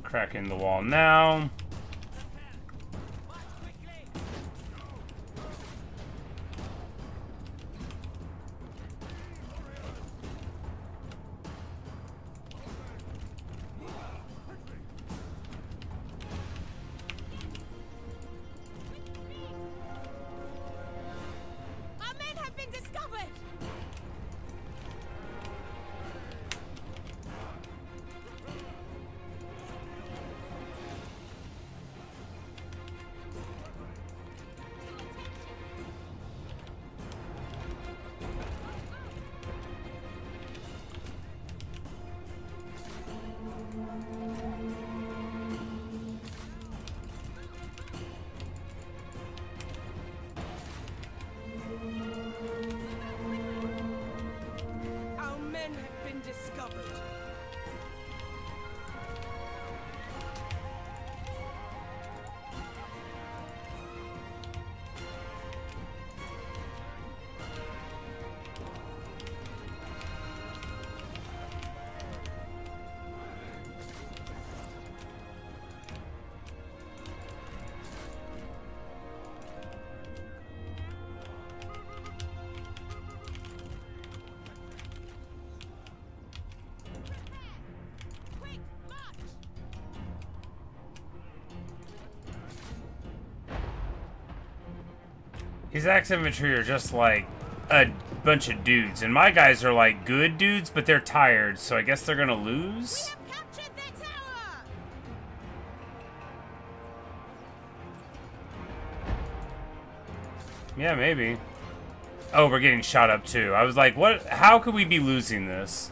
Cracking the wall now. Our men have been discovered. Our men have been discovered. Quick, march! These axe infantry are just like a bunch of dudes, and my guys are like good dudes, but they're tired, so I guess they're gonna lose. Captured their tower! Yeah, maybe. Oh, we're getting shot up too. I was like, what? How could we be losing this?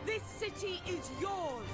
This city is yours!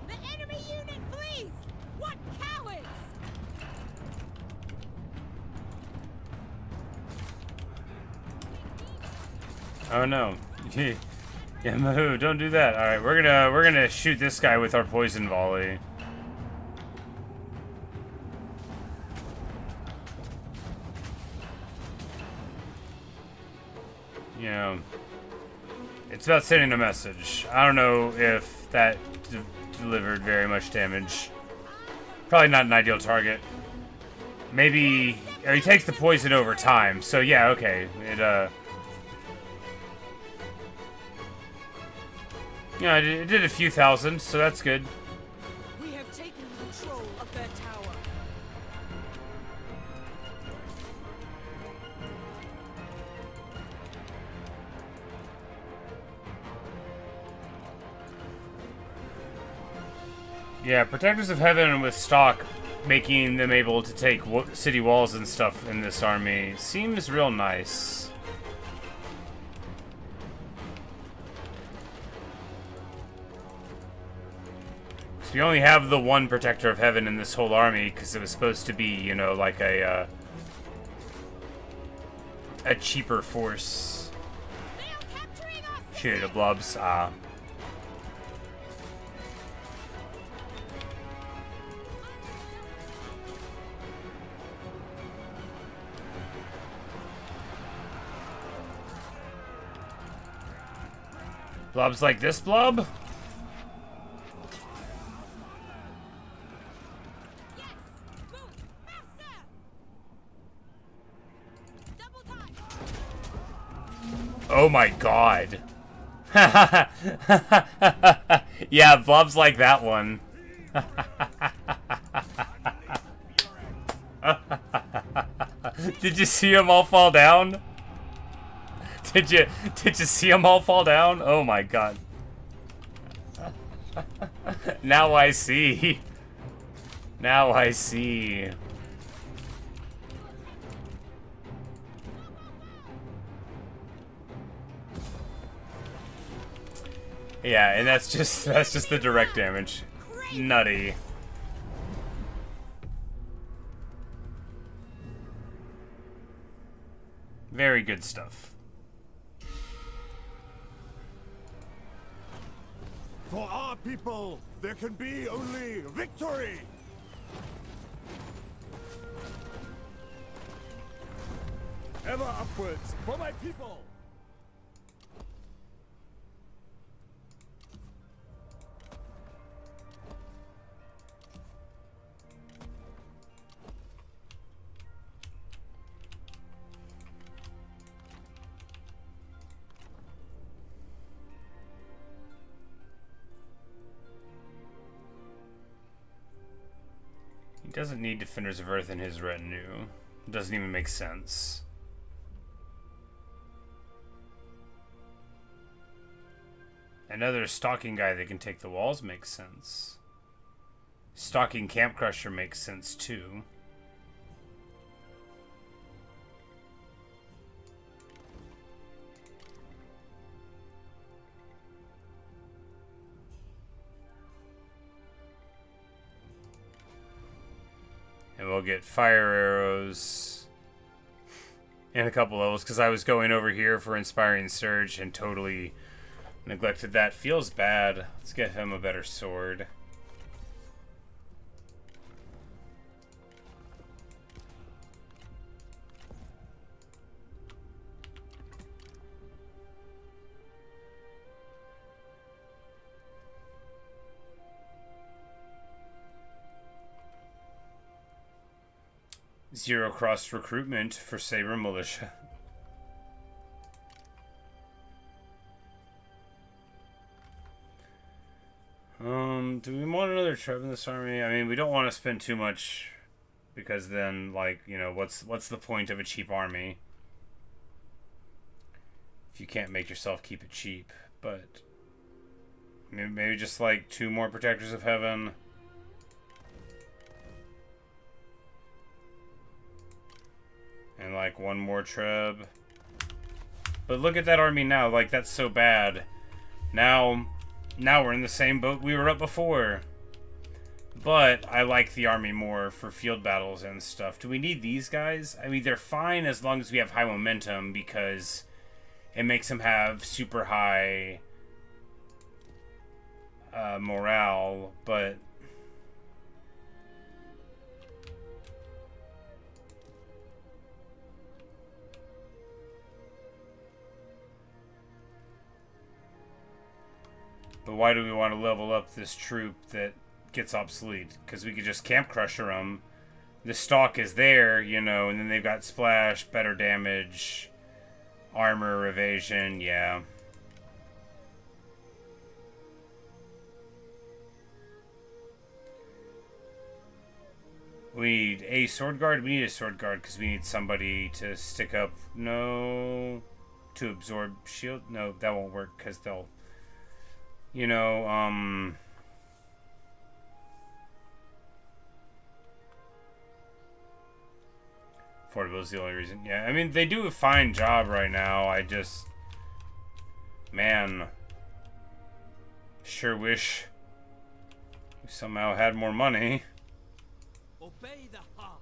The enemy unit flees! What cowards! Oh no. Yeah, Mahoo, don't do that. Alright, we're gonna shoot this guy with our poison volley. You know, it's about sending a message. I don't know if that delivered very much damage. Probably not an ideal target. Maybe, or he takes the poison over time. So yeah, okay. Yeah, it did a few thousand, so that's good. We have taken control of their tower. Yeah, Protectors of Heaven with stock, making them able to take city walls and stuff in this army seems real nice. So we only have the one Protector of Heaven in this whole army because it was supposed to be, you know, like a cheaper force. They are capturing us! Shoot the blobs. Blobs like this blob? Yes! Move! Faster! Double time! Oh my god. Yeah, blobs like that one. Did you see them all fall down? Did you see them all fall down? Oh my god. Now I see. Now I see. Yeah, and that's just the direct damage. Nutty. Very good stuff. For our people, there can be only victory! Ever upwards for my people! He doesn't need Defenders of Earth in his retinue. It doesn't even make sense. Another stalking guy that can take the walls makes sense. Stocking Camp Crusher makes sense too. And we'll get fire arrows in a couple levels, because I was going over here for Inspiring Surge and totally neglected that. Feels bad. Let's get him a better sword. Zero cross recruitment for Saber Militia. Do we want another Trev in this army? I mean, we don't want to spend too much, because then, like, you know, what's the point of a cheap army if you can't make yourself keep it cheap? But maybe just like 2 more Protectors of Heaven. And like 1 more Treb. But look at that army now. Like, that's so bad. Now we're in the same boat we were up before. But I like the army more for field battles and stuff. Do we need these guys? I mean, they're fine as long as we have high momentum, because it makes them have super high morale, but why do we want to level up this troop that gets obsolete? Because we could just Camp Crusher them. The stock is there, you know, and then they've got splash, better damage, armor, evasion, yeah. We need a sword guard. We need a sword guard because we need somebody to stick up. No. To absorb shield. No, that won't work because they'll, you know, affordability is the only reason. Yeah, I mean, they do a fine job right now. I just, man, sure wish we somehow had more money. Obey the heart.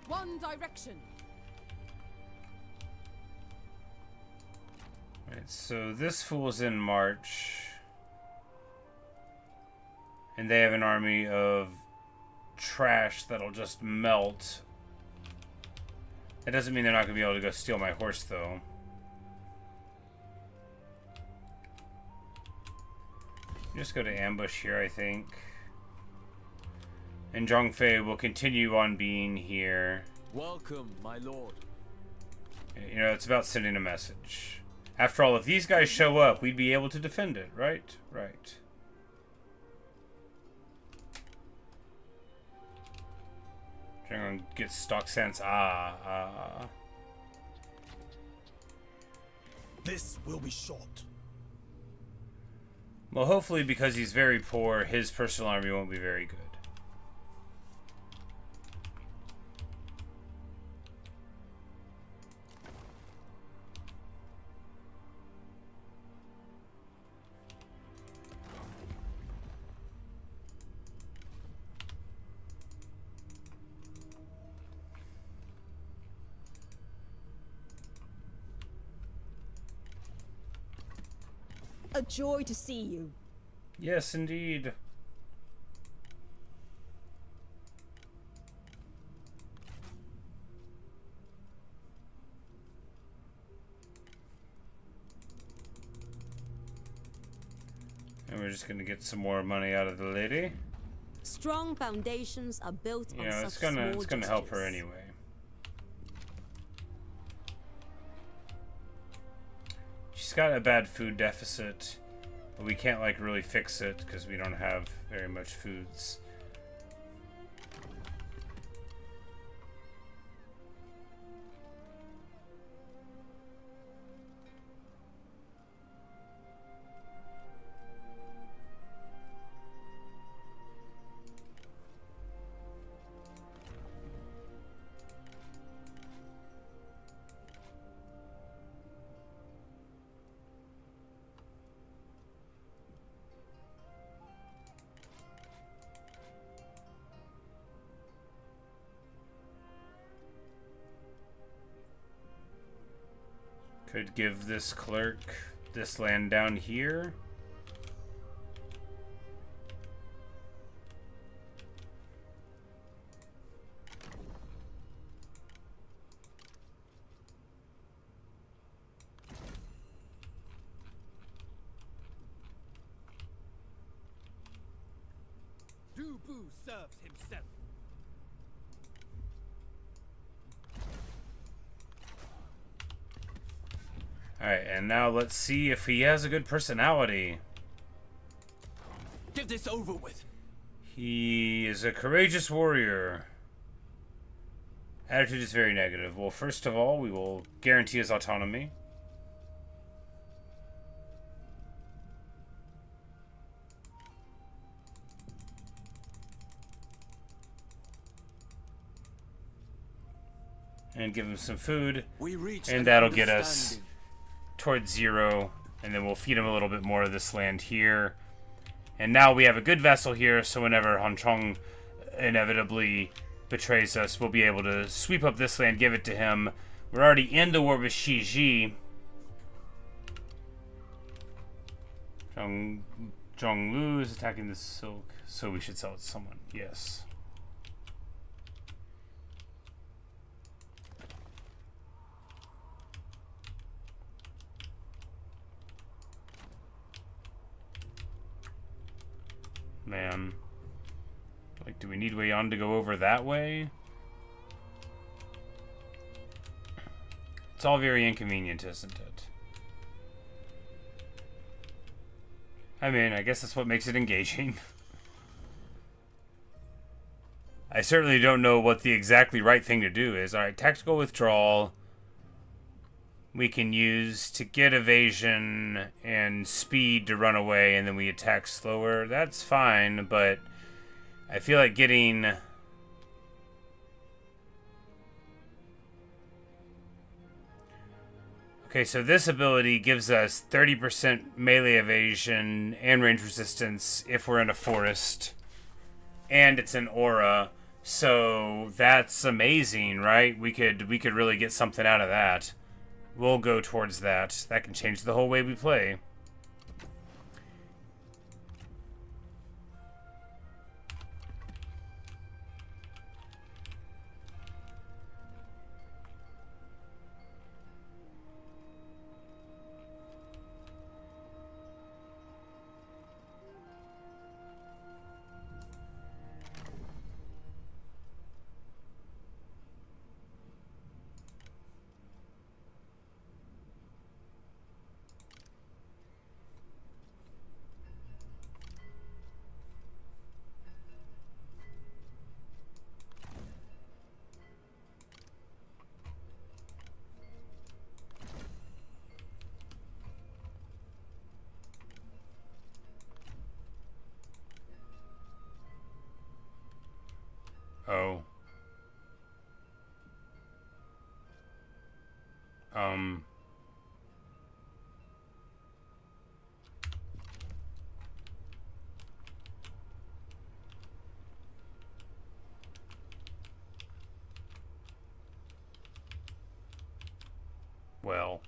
One direction. Right, so this fool's in March. And they have an army of trash that'll just melt. That doesn't mean they're not going to be able to go steal my horse, though. Just go to ambush here, I think. And Zhongfei will continue on being here. Welcome, my lord. You know, it's about sending a message. After all, if these guys show up, we'd be able to defend it, right? Right. Trying to get stock sense. This will be short. Well, hopefully, because he's very poor, his personal army won't be very good. A joy to see you. Yes, indeed. And we're just gonna get some more money out of the lady. Strong foundations are built You on know, such it's gonna small help her gestures. anyway. She's got a bad food deficit, but we can't like really fix it because we don't have very much foods. Could give this clerk this land down here. Dubu serves himself. Alright, and now let's see if he has a good personality. Get this over with. He is a courageous warrior. Attitude is very negative. Well, first of all, we will guarantee his autonomy. And give him some food. We reach And an that'll get us understanding. towards 0. And then we'll feed him a little bit more of this land here. And now we have a good vessel here, so whenever Han Chong inevitably betrays us, we'll be able to sweep up this land, give it to him. We're already in the war with Shi Ji. Zhonglu is attacking the silk, so we should sell it to someone. Yes. Man. Like, do we need Wei Yan to go over that way? It's all very inconvenient, isn't it? I mean, I guess that's what makes it engaging. I certainly don't know what the exactly right thing to do is. Alright, tactical withdrawal. We can use to get evasion and speed to run away, and then we attack slower. That's fine, but I feel like getting... Okay, so this ability gives us 30% melee evasion and range resistance if we're in a forest. And it's an aura, so that's amazing, right? We could really get something out of that. We'll go towards that. That can change the whole way we play. Oh. Well.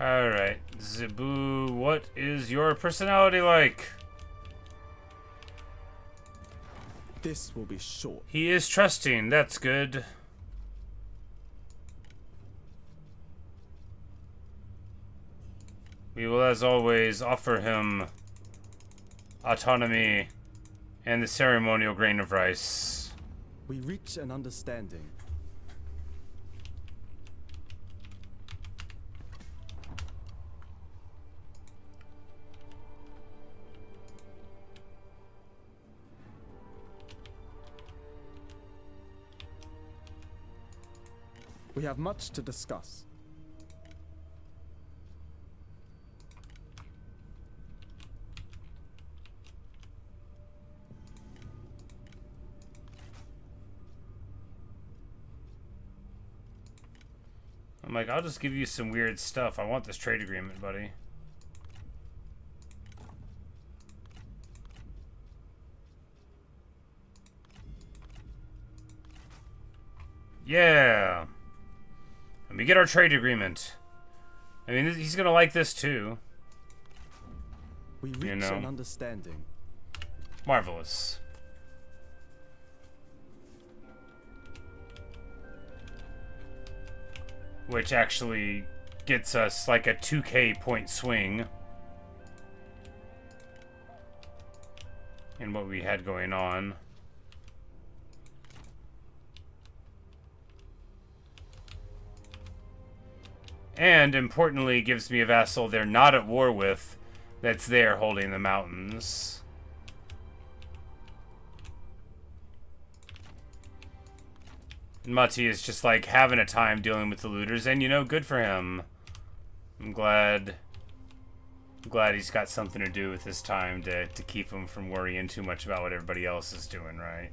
Alright, Zebu, what is your personality like? This will be short. He is trusting, that's good. We will, as always, offer him autonomy and the ceremonial grain of rice. We reach an understanding. We have much to discuss. I'm like, I'll just give you some weird stuff. I want this trade agreement, buddy. Yeah. And we get our trade agreement. I mean, he's gonna like this too. We reach an understanding. Marvelous. Which actually gets us like a 2k point swing in what we had going on. And importantly, gives me a vassal they're not at war with that's there holding the mountains. And Mati is just like having a time dealing with the looters, and you know, good for him. I'm glad he's got something to do with his time to keep him from worrying too much about what everybody else is doing, right?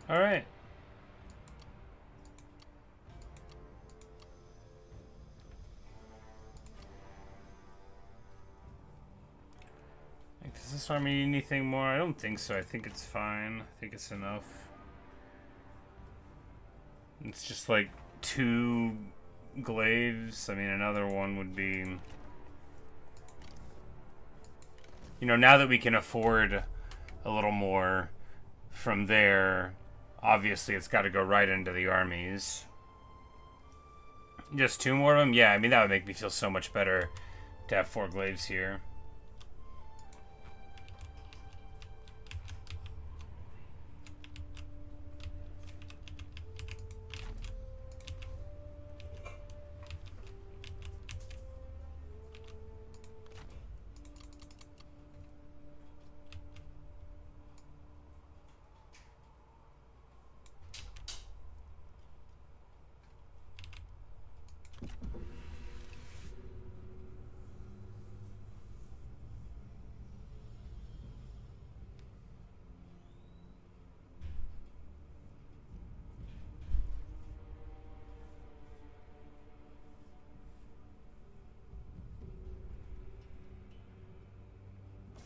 Alright. Does this army need anything more? I don't think so. I think it's fine. I think it's enough. It's just like 2 glaives. I mean, another one would be... You know, now that we can afford a little more from there, obviously it's got to go right into the armies. Just 2 more of them? Yeah, I mean, that would make me feel so much better to have 4 glaives here.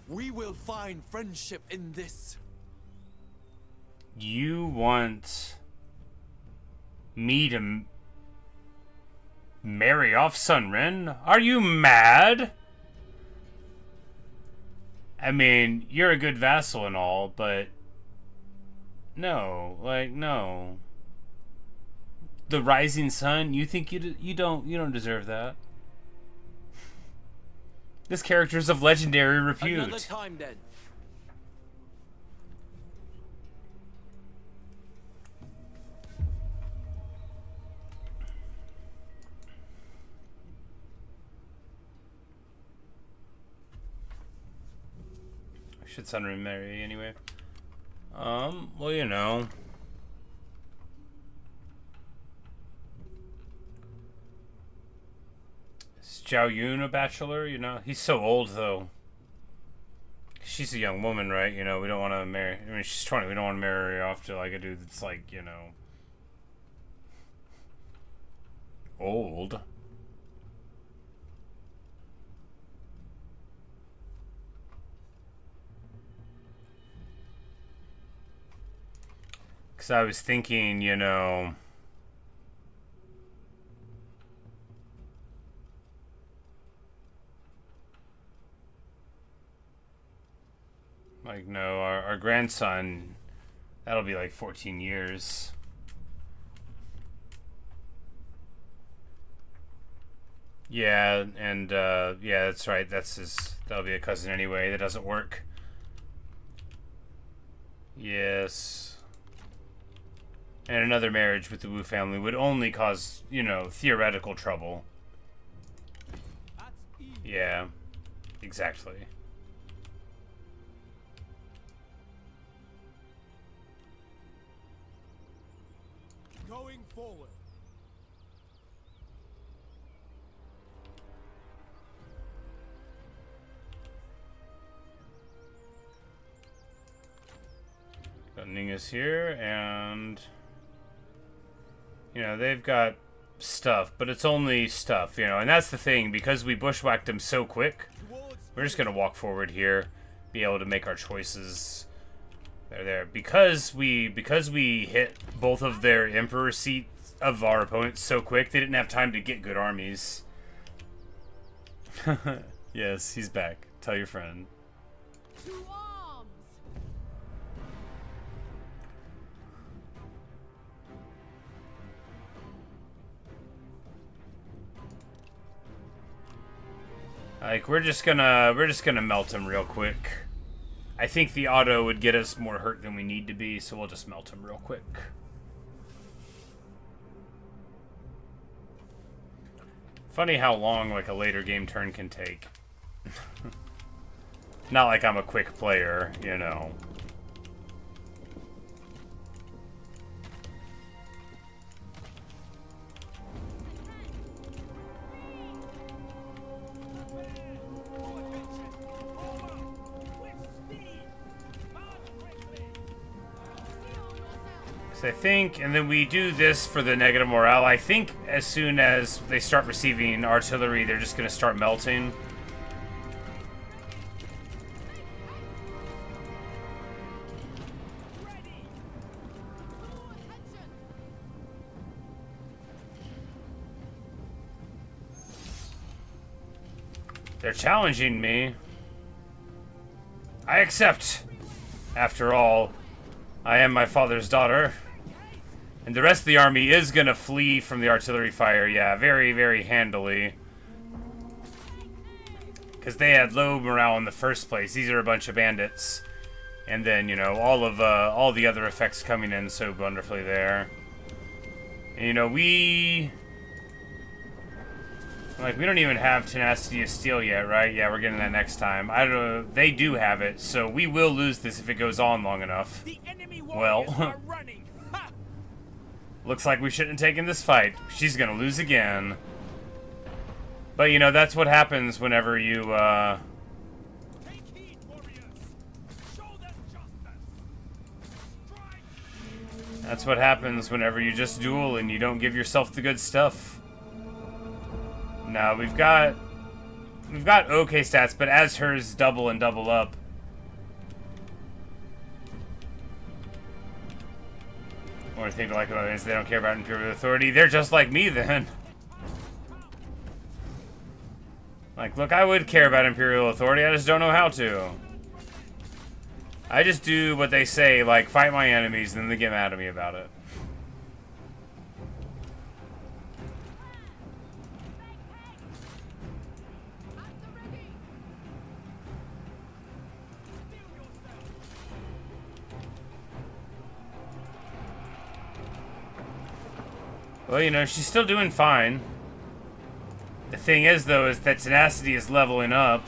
We will find friendship in this. You want me to marry off Sunrin? Are you mad? I mean, you're a good vassal and all, but no, like, no. The rising sun, you think you don't deserve that. This character is of legendary repute. Another time then. Should Sunrin marry anyway? Well, you know. Is Zhao Yun a bachelor? You know, he's so old though. She's a young woman, right? You know, we don't want to marry. I mean, she's 20. We don't want to marry her off to like a dude that's like, you know, old. Because I was thinking, you know... Like, no, our grandson, that'll be like 14 years. Yeah, and, yeah, that's right. That'll be a cousin anyway. That doesn't work. Yes. And another marriage with the Wu family would only cause, you know, theoretical trouble. Yeah, exactly. Going forward. Got Ninga's here, and you know, they've got stuff, but it's only stuff, you know, and that's the thing, because we bushwhacked them so quick, we're just gonna walk forward here, be able to make our choices. There. Because we hit both of their Emperor seats of our opponents so quick, they didn't have time to get good armies. Yes, he's back. Tell your friend. To arms! Like, we're just gonna melt him real quick. I think the auto would get us more hurt than we need to be, so we'll just melt him real quick. Funny how long, like, a later game turn can take. Not like I'm a quick player, you know. I think, and then we do this for the negative morale. I think as soon as they start receiving artillery, they're just going to start melting. They're challenging me. I accept. After all, I am my father's daughter. And the rest of the army is gonna flee from the artillery fire, yeah, very, very handily. Because they had low morale in the first place. These are a bunch of bandits. And then, you know, all the other effects coming in so wonderfully there. And, you know, we don't even have Tenacity of Steel yet, right? Yeah, we're getting that next time. I don't know. They do have it, so we will lose this if it goes on long enough. The enemy warriors Well, are running. Ha! looks like we shouldn't have taken this fight. She's gonna lose again. But, you know, that's what happens whenever you, Take heed, warriors. Show them justice. Strike. that's what happens whenever you just duel and you don't give yourself the good stuff. Now, we've got okay stats, but as hers double and double up. One thing to like about it is they don't care about Imperial Authority. They're just like me, then. Like, look, I would care about Imperial Authority, I just don't know how to. I just do what they say, like, fight my enemies, and then they get mad at me about it. Well, you know, she's still doing fine. The thing is, though, is that Tenacity is leveling up.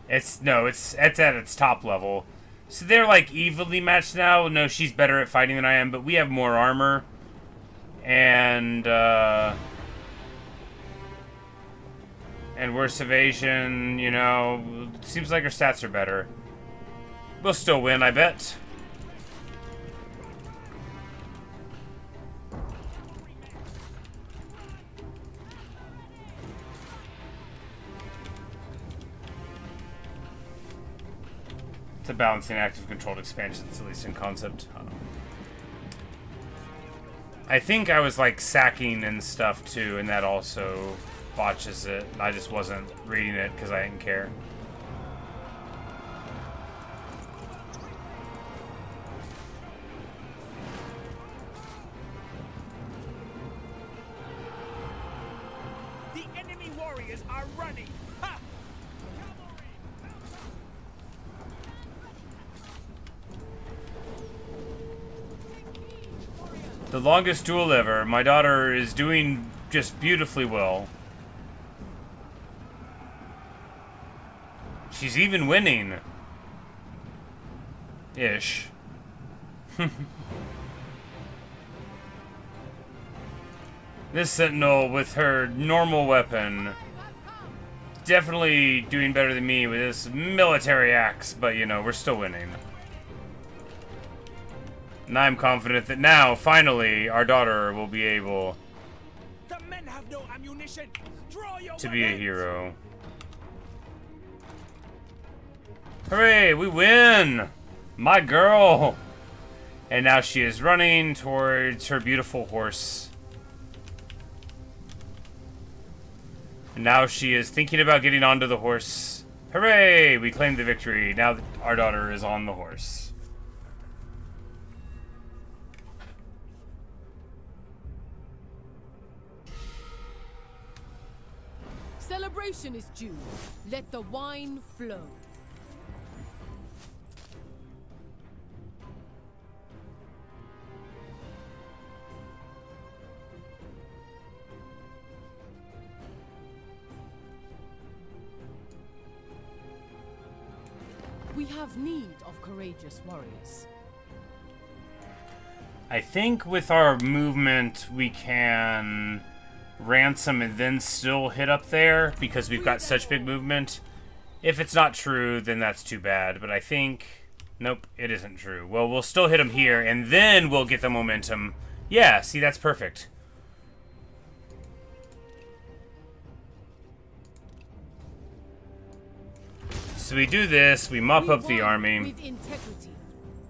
It's at its top level. So they're, like, evenly matched now. No, she's better at fighting than I am, but we have more armor. And worse evasion, you know. Seems like her stats are better. We'll still win, I bet. It's a balancing active controlled expansions, at least in concept. I think I was like sacking and stuff too, and that also botches it. I just wasn't reading it because I didn't care. The enemy warriors are running. Ha! The longest duel ever. My daughter is doing just beautifully well. She's even winning. Ish. This Sentinel with her normal weapon. Definitely doing better than me with this military axe, but you know, we're still winning. And I'm confident that now, finally, our daughter will be able The men have no ammunition. Draw your to be a weapons. hero. Hooray, we win! My girl! And now she is running towards her beautiful horse. And now she is thinking about getting onto the horse. Hooray! We claimed the victory. Now our daughter is on the horse. Celebration is due. Let the wine flow. We have need of courageous warriors. I think with our movement we can ransom and then still hit up there because we've got such big movement. If it's not true, then that's too bad. But I think... Nope, it isn't true. Well, we'll still hit them here, and then we'll get the momentum. Yeah, see, that's perfect. So we do this, we mop up the army, With integrity.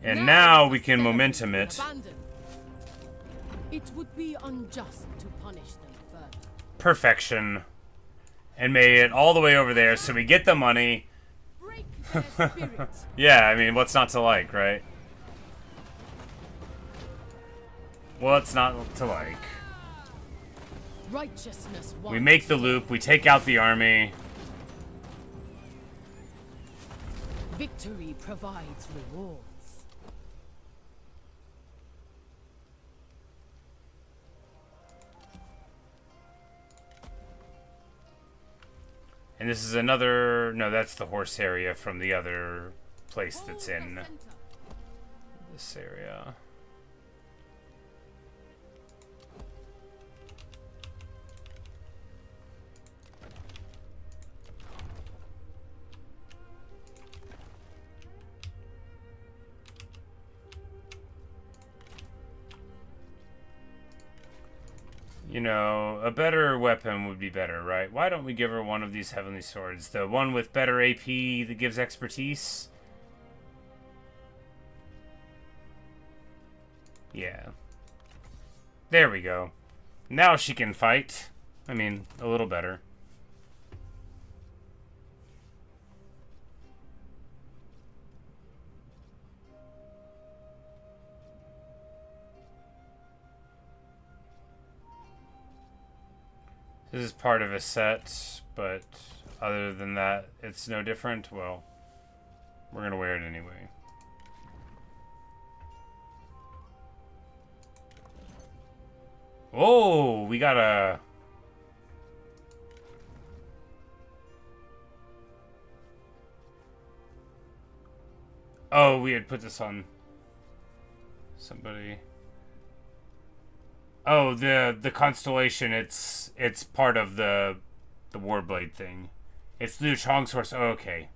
and now we let us can celebrate momentum and it. abandon. It would be unjust to punish them further. Perfection. And made it all the way over there, so we get the money. Break their spirit. Yeah, I mean, what's not to like, right? What's not to like? Righteousness We won. make the loop, we take out the army. Victory provides rewards. And this is another... No, that's the horse area from the other place that's Hold the in center. this area. You know, a better weapon would be better, right? Why don't we give her one of these heavenly swords? The one with better AP that gives expertise? Yeah. There we go. Now she can fight. I mean, a little better. This is part of a set, but other than that, it's no different. Well, we're gonna wear it anyway. Oh, we got a... Oh, we had put this on somebody. Oh, the constellation. It's part of the Warblade thing. It's Liu Chong's horse. Oh, okay.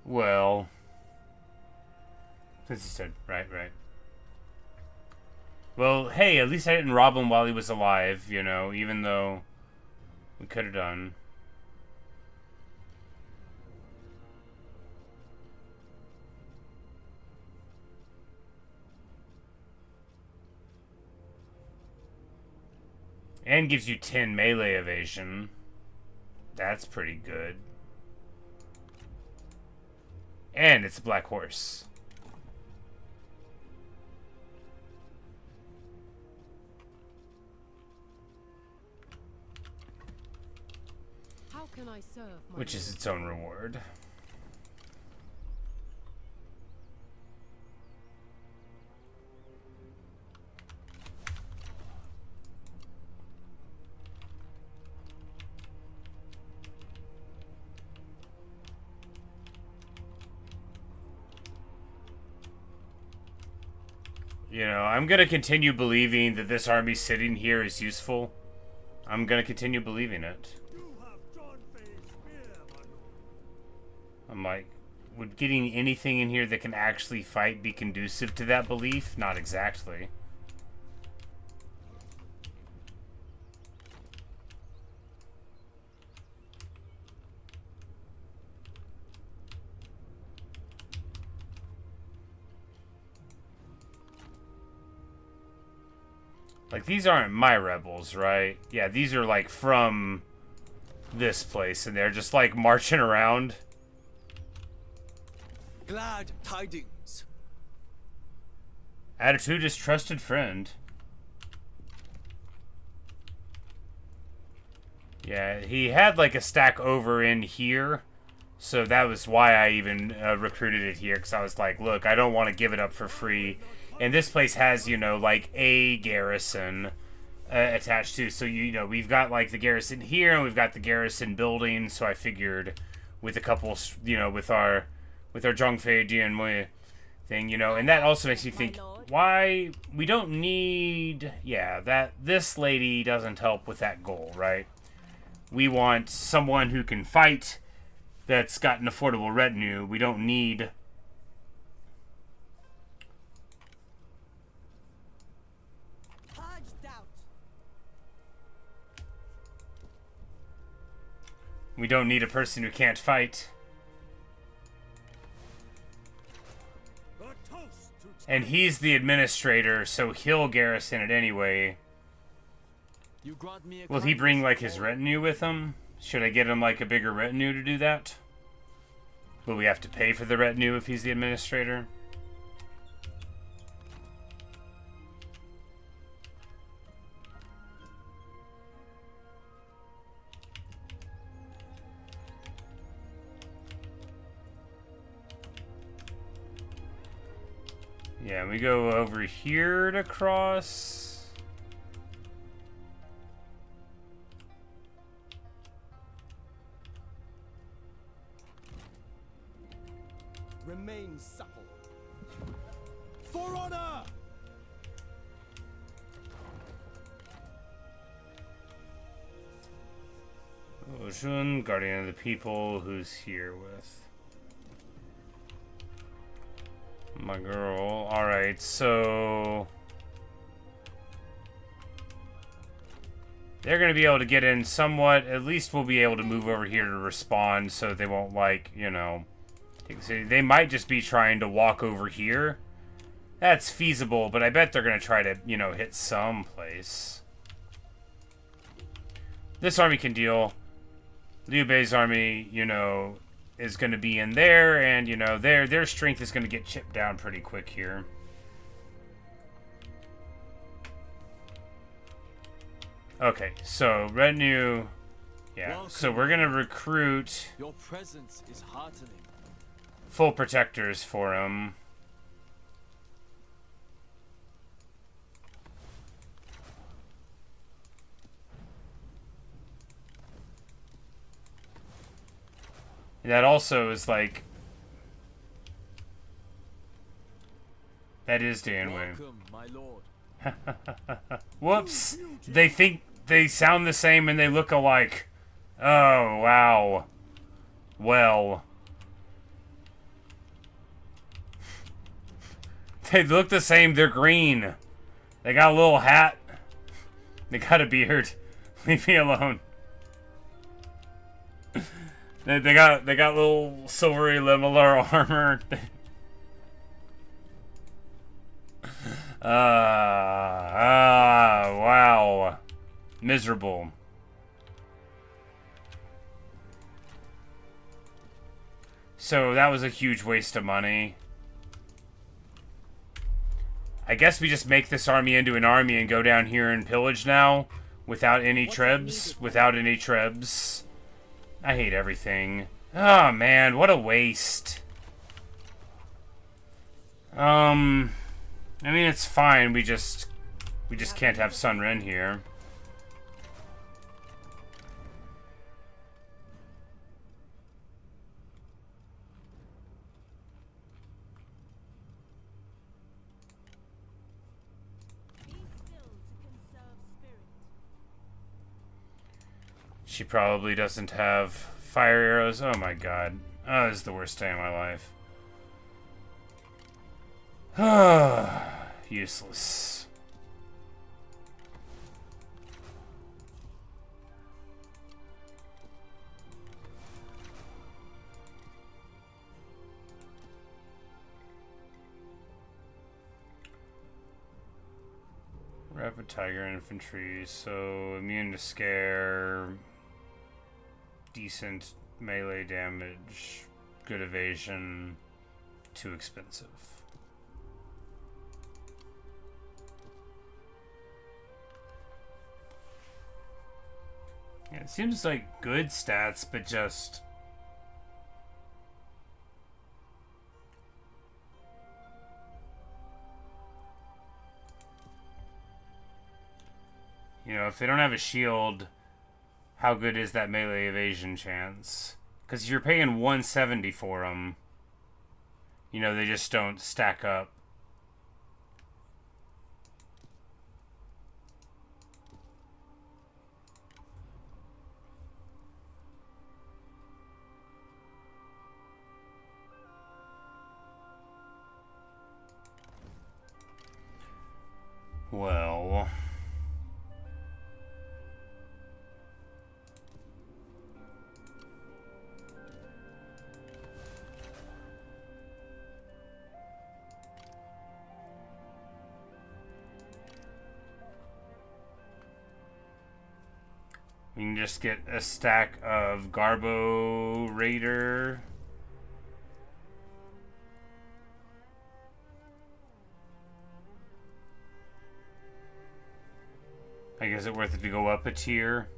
Well, since he said right. Well, hey, at least I didn't rob him while he was alive. You know, even though we could have done. And gives you 10 melee evasion. That's pretty good. And it's a black horse. How can I serve my Which is its own reward. You know, I'm gonna continue believing that this army sitting here is useful. I'm gonna continue believing it. You have John Fay's spear, my lord. I'm like, would getting anything in here that can actually fight be conducive to that belief? Not exactly. Like, these aren't my rebels, right? Yeah, these are, like, from this place, and they're just, like, marching around. Glad tidings. Attitude is trusted friend. Yeah, he had, like, a stack over in here, so that was why I even recruited it here, because I was like, look, I don't want to give it up for free. And this place has, you know, like, a garrison attached to. So, you know, we've got, like, the garrison here, and we've got the garrison building. So I figured with a couple, you know, with our Zhongfei Dianmui thing, you know. And that also makes me think, why we don't need... Yeah, that this lady doesn't help with that goal, right? We want someone who can fight that's got an affordable retinue. We don't need... We don't need a person who can't fight. And he's the administrator, so he'll garrison it anyway. You grant me a Will he bring, like, his retinue with him? Should I get him, like, a bigger retinue to do that? Will we have to pay for the retinue if he's the administrator? Yeah, we go over here to cross. Remain supple. For honor! Ojun, guardian of the people, who's here with my girl. Alright, so they're going to be able to get in somewhat. At least we'll be able to move over here to respond so they won't, like, you know, they might just be trying to walk over here. That's feasible, but I bet they're going to try to, you know, hit some place. This army can deal. Liu Bei's army, you know, is going to be in there, and, you know, their strength is going to get chipped down pretty quick here. Okay, so retinue, yeah. Welcome. So we're going to recruit Your presence is heartening. full protectors for him. That also is like... That is Dianwei. Welcome, my lord. Whoops! They think they sound the same and they look alike. Oh, wow. Well. They look the same, they're green. They got a little hat. They got a beard. Leave me alone. They got little silvery limellar armor. Wow. Miserable. So that was a huge waste of money. I guess we just make this army into an army and go down here and pillage now. Without any trebs. Without any trebs. I hate everything. Oh man, what a waste. I mean, it's fine. We just can't have Sun Ren here. She probably doesn't have fire arrows. Oh my god. Oh, this is the worst day of my life. Useless. Rapid Tiger Infantry, so immune to scare, decent melee damage, good evasion, too expensive. Yeah, it seems like good stats, but just... You know, if they don't have a shield, how good is that melee evasion chance? Because you're paying 170 for them. You know, they just don't stack up. Well... We can just get a stack of Garbo Raider. I guess it's worth it to go up a tier.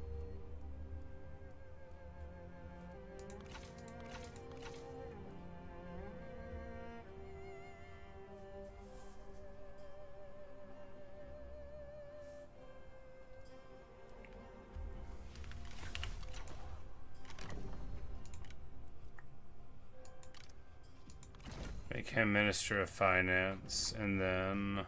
Make him Minister of Finance, and then...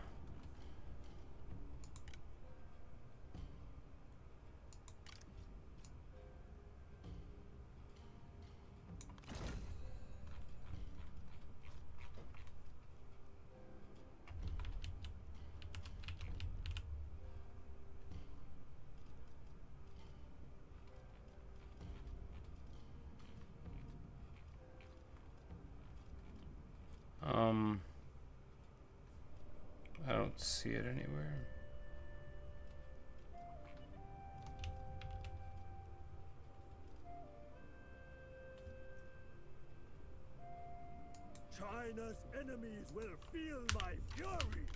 I don't see it anywhere. China's enemies will feel my fury.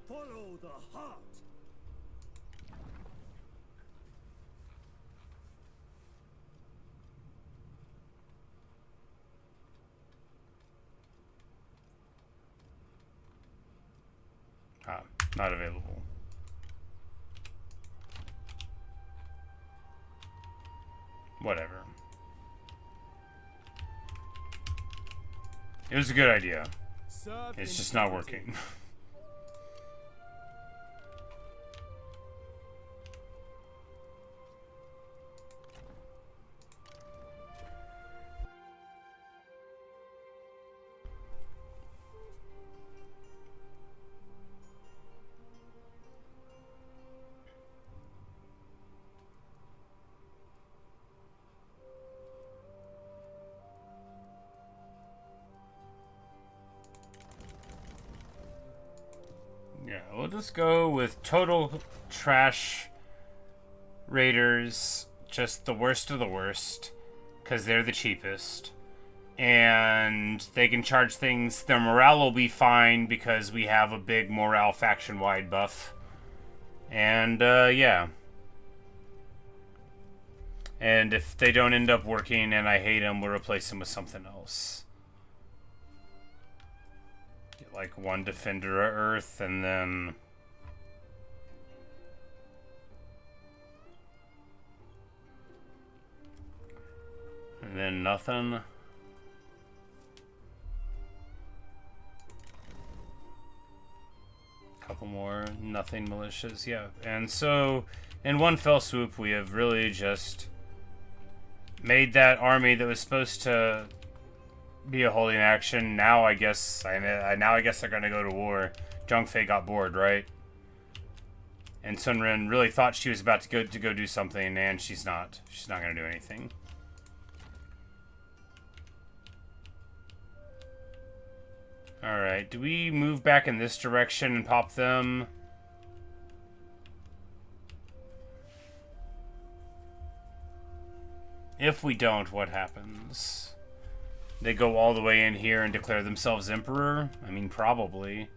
Follow the heart. Ah, not available. Whatever. It was a good idea. Serve It's just not integrity. working. just go with total trash raiders, just the worst of the worst, because they're the cheapest. And they can charge things. Their morale will be fine because we have a big morale faction-wide buff. And, yeah. And if they don't end up working and I hate them, we'll replace them with something else. Get like one Defender of Earth and then... And then nothing. Couple more nothing militias, yeah. And so, in one fell swoop, we have really just made that army that was supposed to be a holding action. Now I guess they're gonna go to war. Zhongfei got bored, right? And Sun Ren really thought she was about to go do something, and she's not. She's not gonna do anything. Alright, do we move back in this direction and pop them? If we don't, what happens? They go all the way in here and declare themselves emperor? I mean, probably.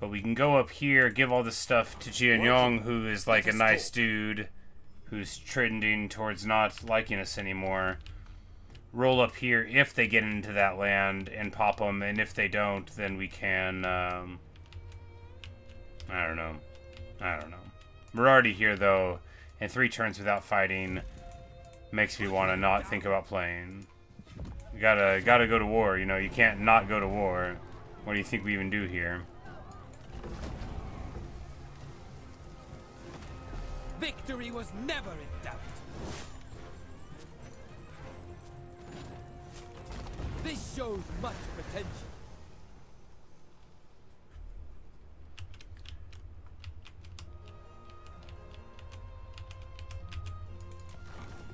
But we can go up here, give all this stuff to Jianyong, who is like a nice dude, who's trending towards not liking us anymore. Roll up here if they get into that land and pop them, and if they don't, then we can, I don't know. We're already here, though, and 3 turns without fighting makes me want to not think about playing. We gotta go to war, you know, you can't not go to war. What do you think we even do here? Victory was never in doubt. This shows much potential.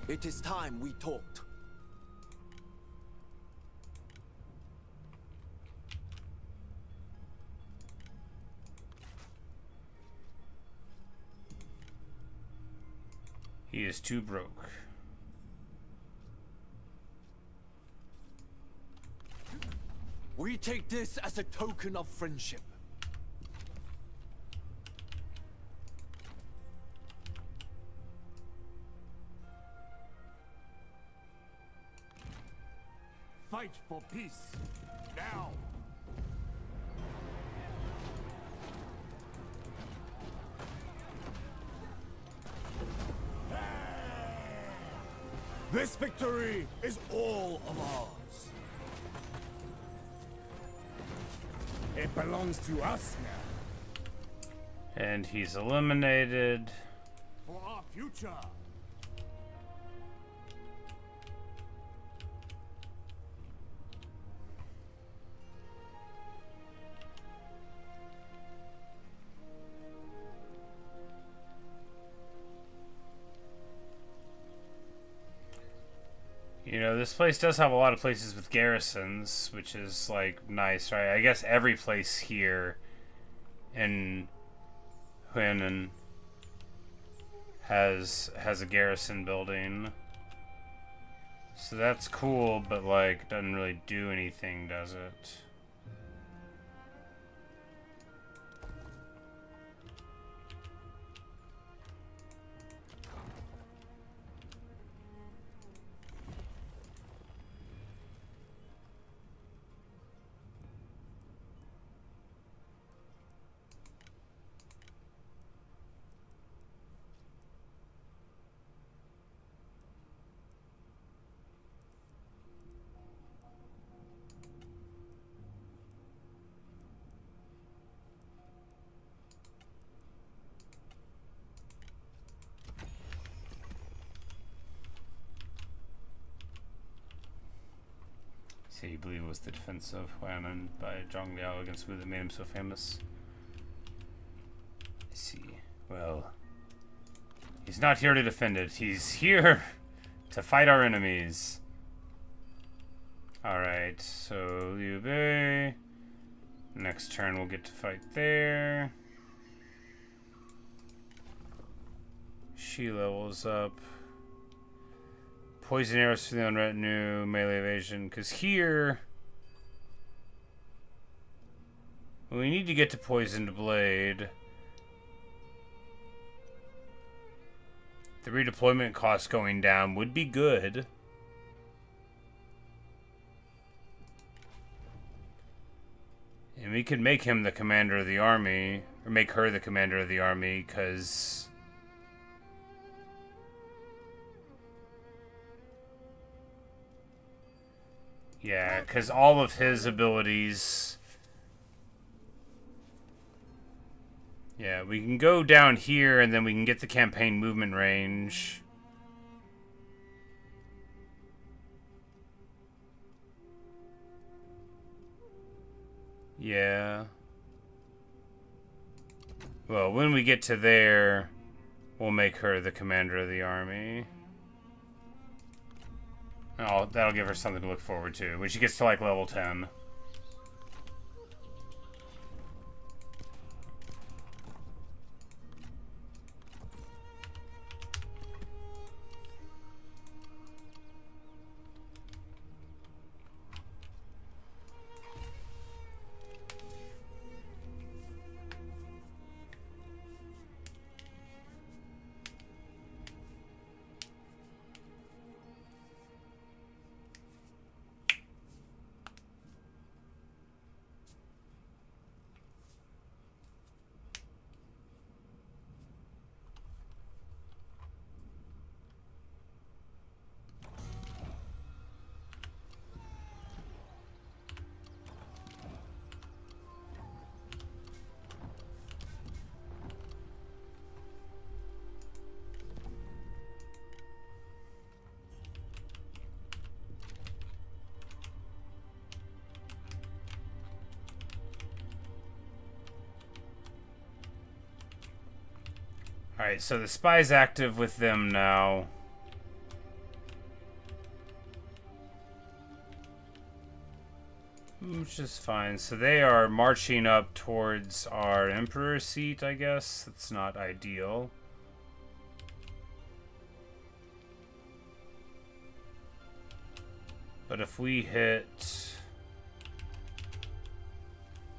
It is time we talked. He is too broke. We take this as a token of friendship. Fight for peace. Now. This victory is all of ours. It belongs to us now. And he's eliminated. For our future. You know, this place does have a lot of places with garrisons, which is, like, nice, right? I guess every place here in Huinan has a garrison building. So that's cool, but, like, doesn't really do anything, does it? See, you believe it was the defense of Huanan by Zhang Liao against Wu that made him so famous? I see. Well, he's not here to defend it. He's here to fight our enemies. Alright, so Liu Bei. Next turn we'll get to fight there. She levels up. Poison arrows for the own retinue, melee evasion. Because here, we need to get to poisoned blade. The redeployment cost going down would be good. And we could make him the commander of the army, or make her the commander of the army, because yeah, because all of his abilities. Yeah, we can go down here and then we can get the campaign movement range. Yeah. Well, when we get to there, we'll make her the commander of the army. Oh, that'll give her something to look forward to when she gets to like level 10. Alright, so the spy's active with them now. Which is fine. So they are marching up towards our emperor seat, I guess. That's not ideal. But if we hit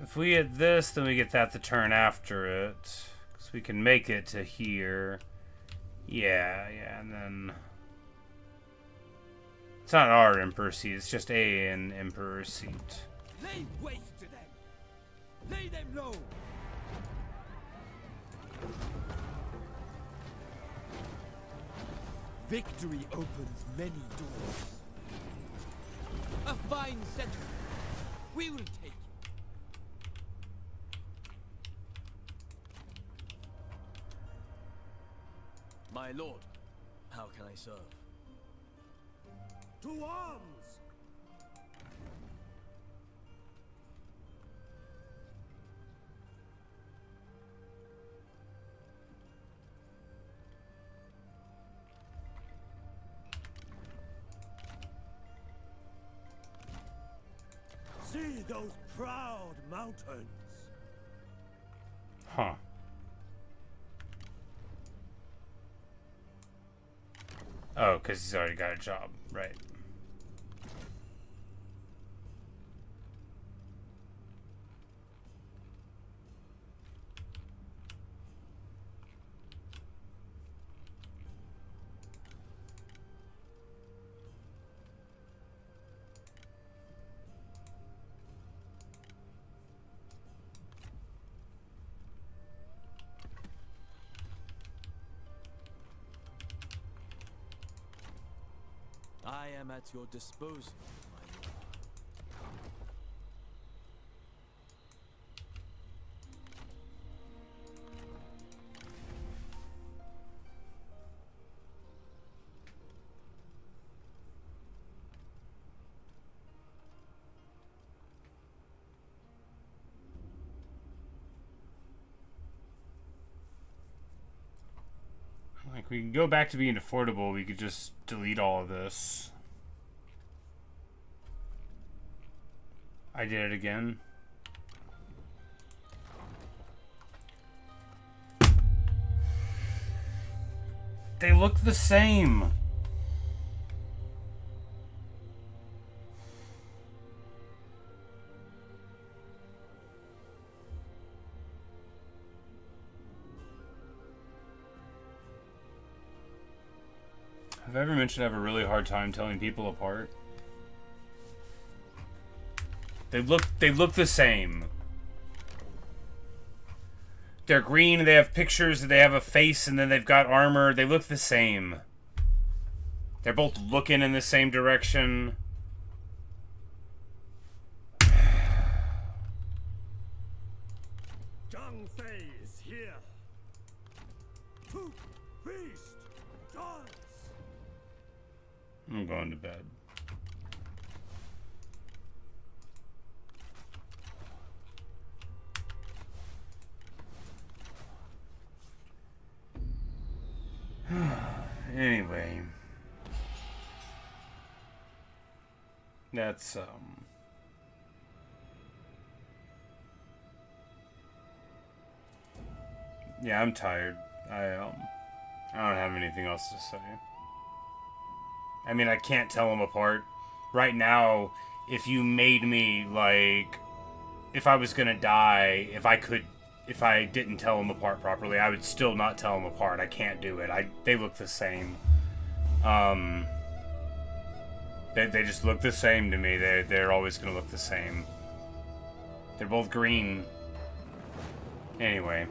this, then we get that the turn after it. So we can make it to here. Yeah, and then it's not our emperor seat, it's just an emperor seat. Lay waste to them. Lay them low. Victory opens many doors. A fine settlement. We will take it. My lord, how can I serve? To arms! See those proud mountains. Huh. Oh, because he's already got a job, right. I am at your disposal, my lord. Like, we can go back to being affordable, we could just delete all of this. I did it again. They look the same. Have I ever mentioned I have a really hard time telling people apart? They look the same. They're green, they have pictures, they have a face, and then they've got armor. They look the same. They're both looking in the same direction. Zhang Fei is here. Two, feast, dance. I'm going to bed. Anyway, that's yeah, I'm tired. I don't have anything else to say. I mean, I can't tell them apart right now. If you made me, like, if I was gonna die, if I didn't tell them apart properly, I would still not tell them apart. I can't do it. They look the same. They just look the same to me. They're always gonna look the same. They're both green. Anyway.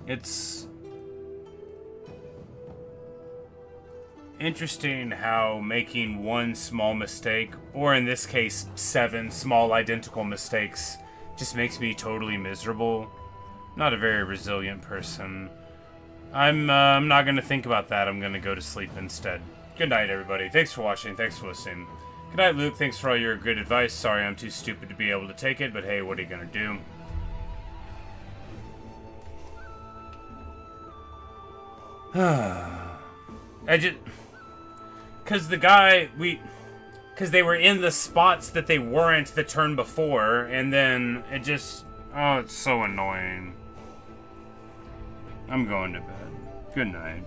It's interesting how making one small mistake, or in this case 7 small identical mistakes, just makes me totally miserable. Not a very resilient person. I'm not gonna think about that. I'm gonna go to sleep instead. Good night, everybody. Thanks for watching. Thanks for listening. Good night, Luke. Thanks for all your good advice. Sorry I'm too stupid to be able to take it, but hey, what are you gonna do? I just... Because they were in the spots that they weren't the turn before, and then it just... Oh, it's so annoying. I'm going to bed. Good night.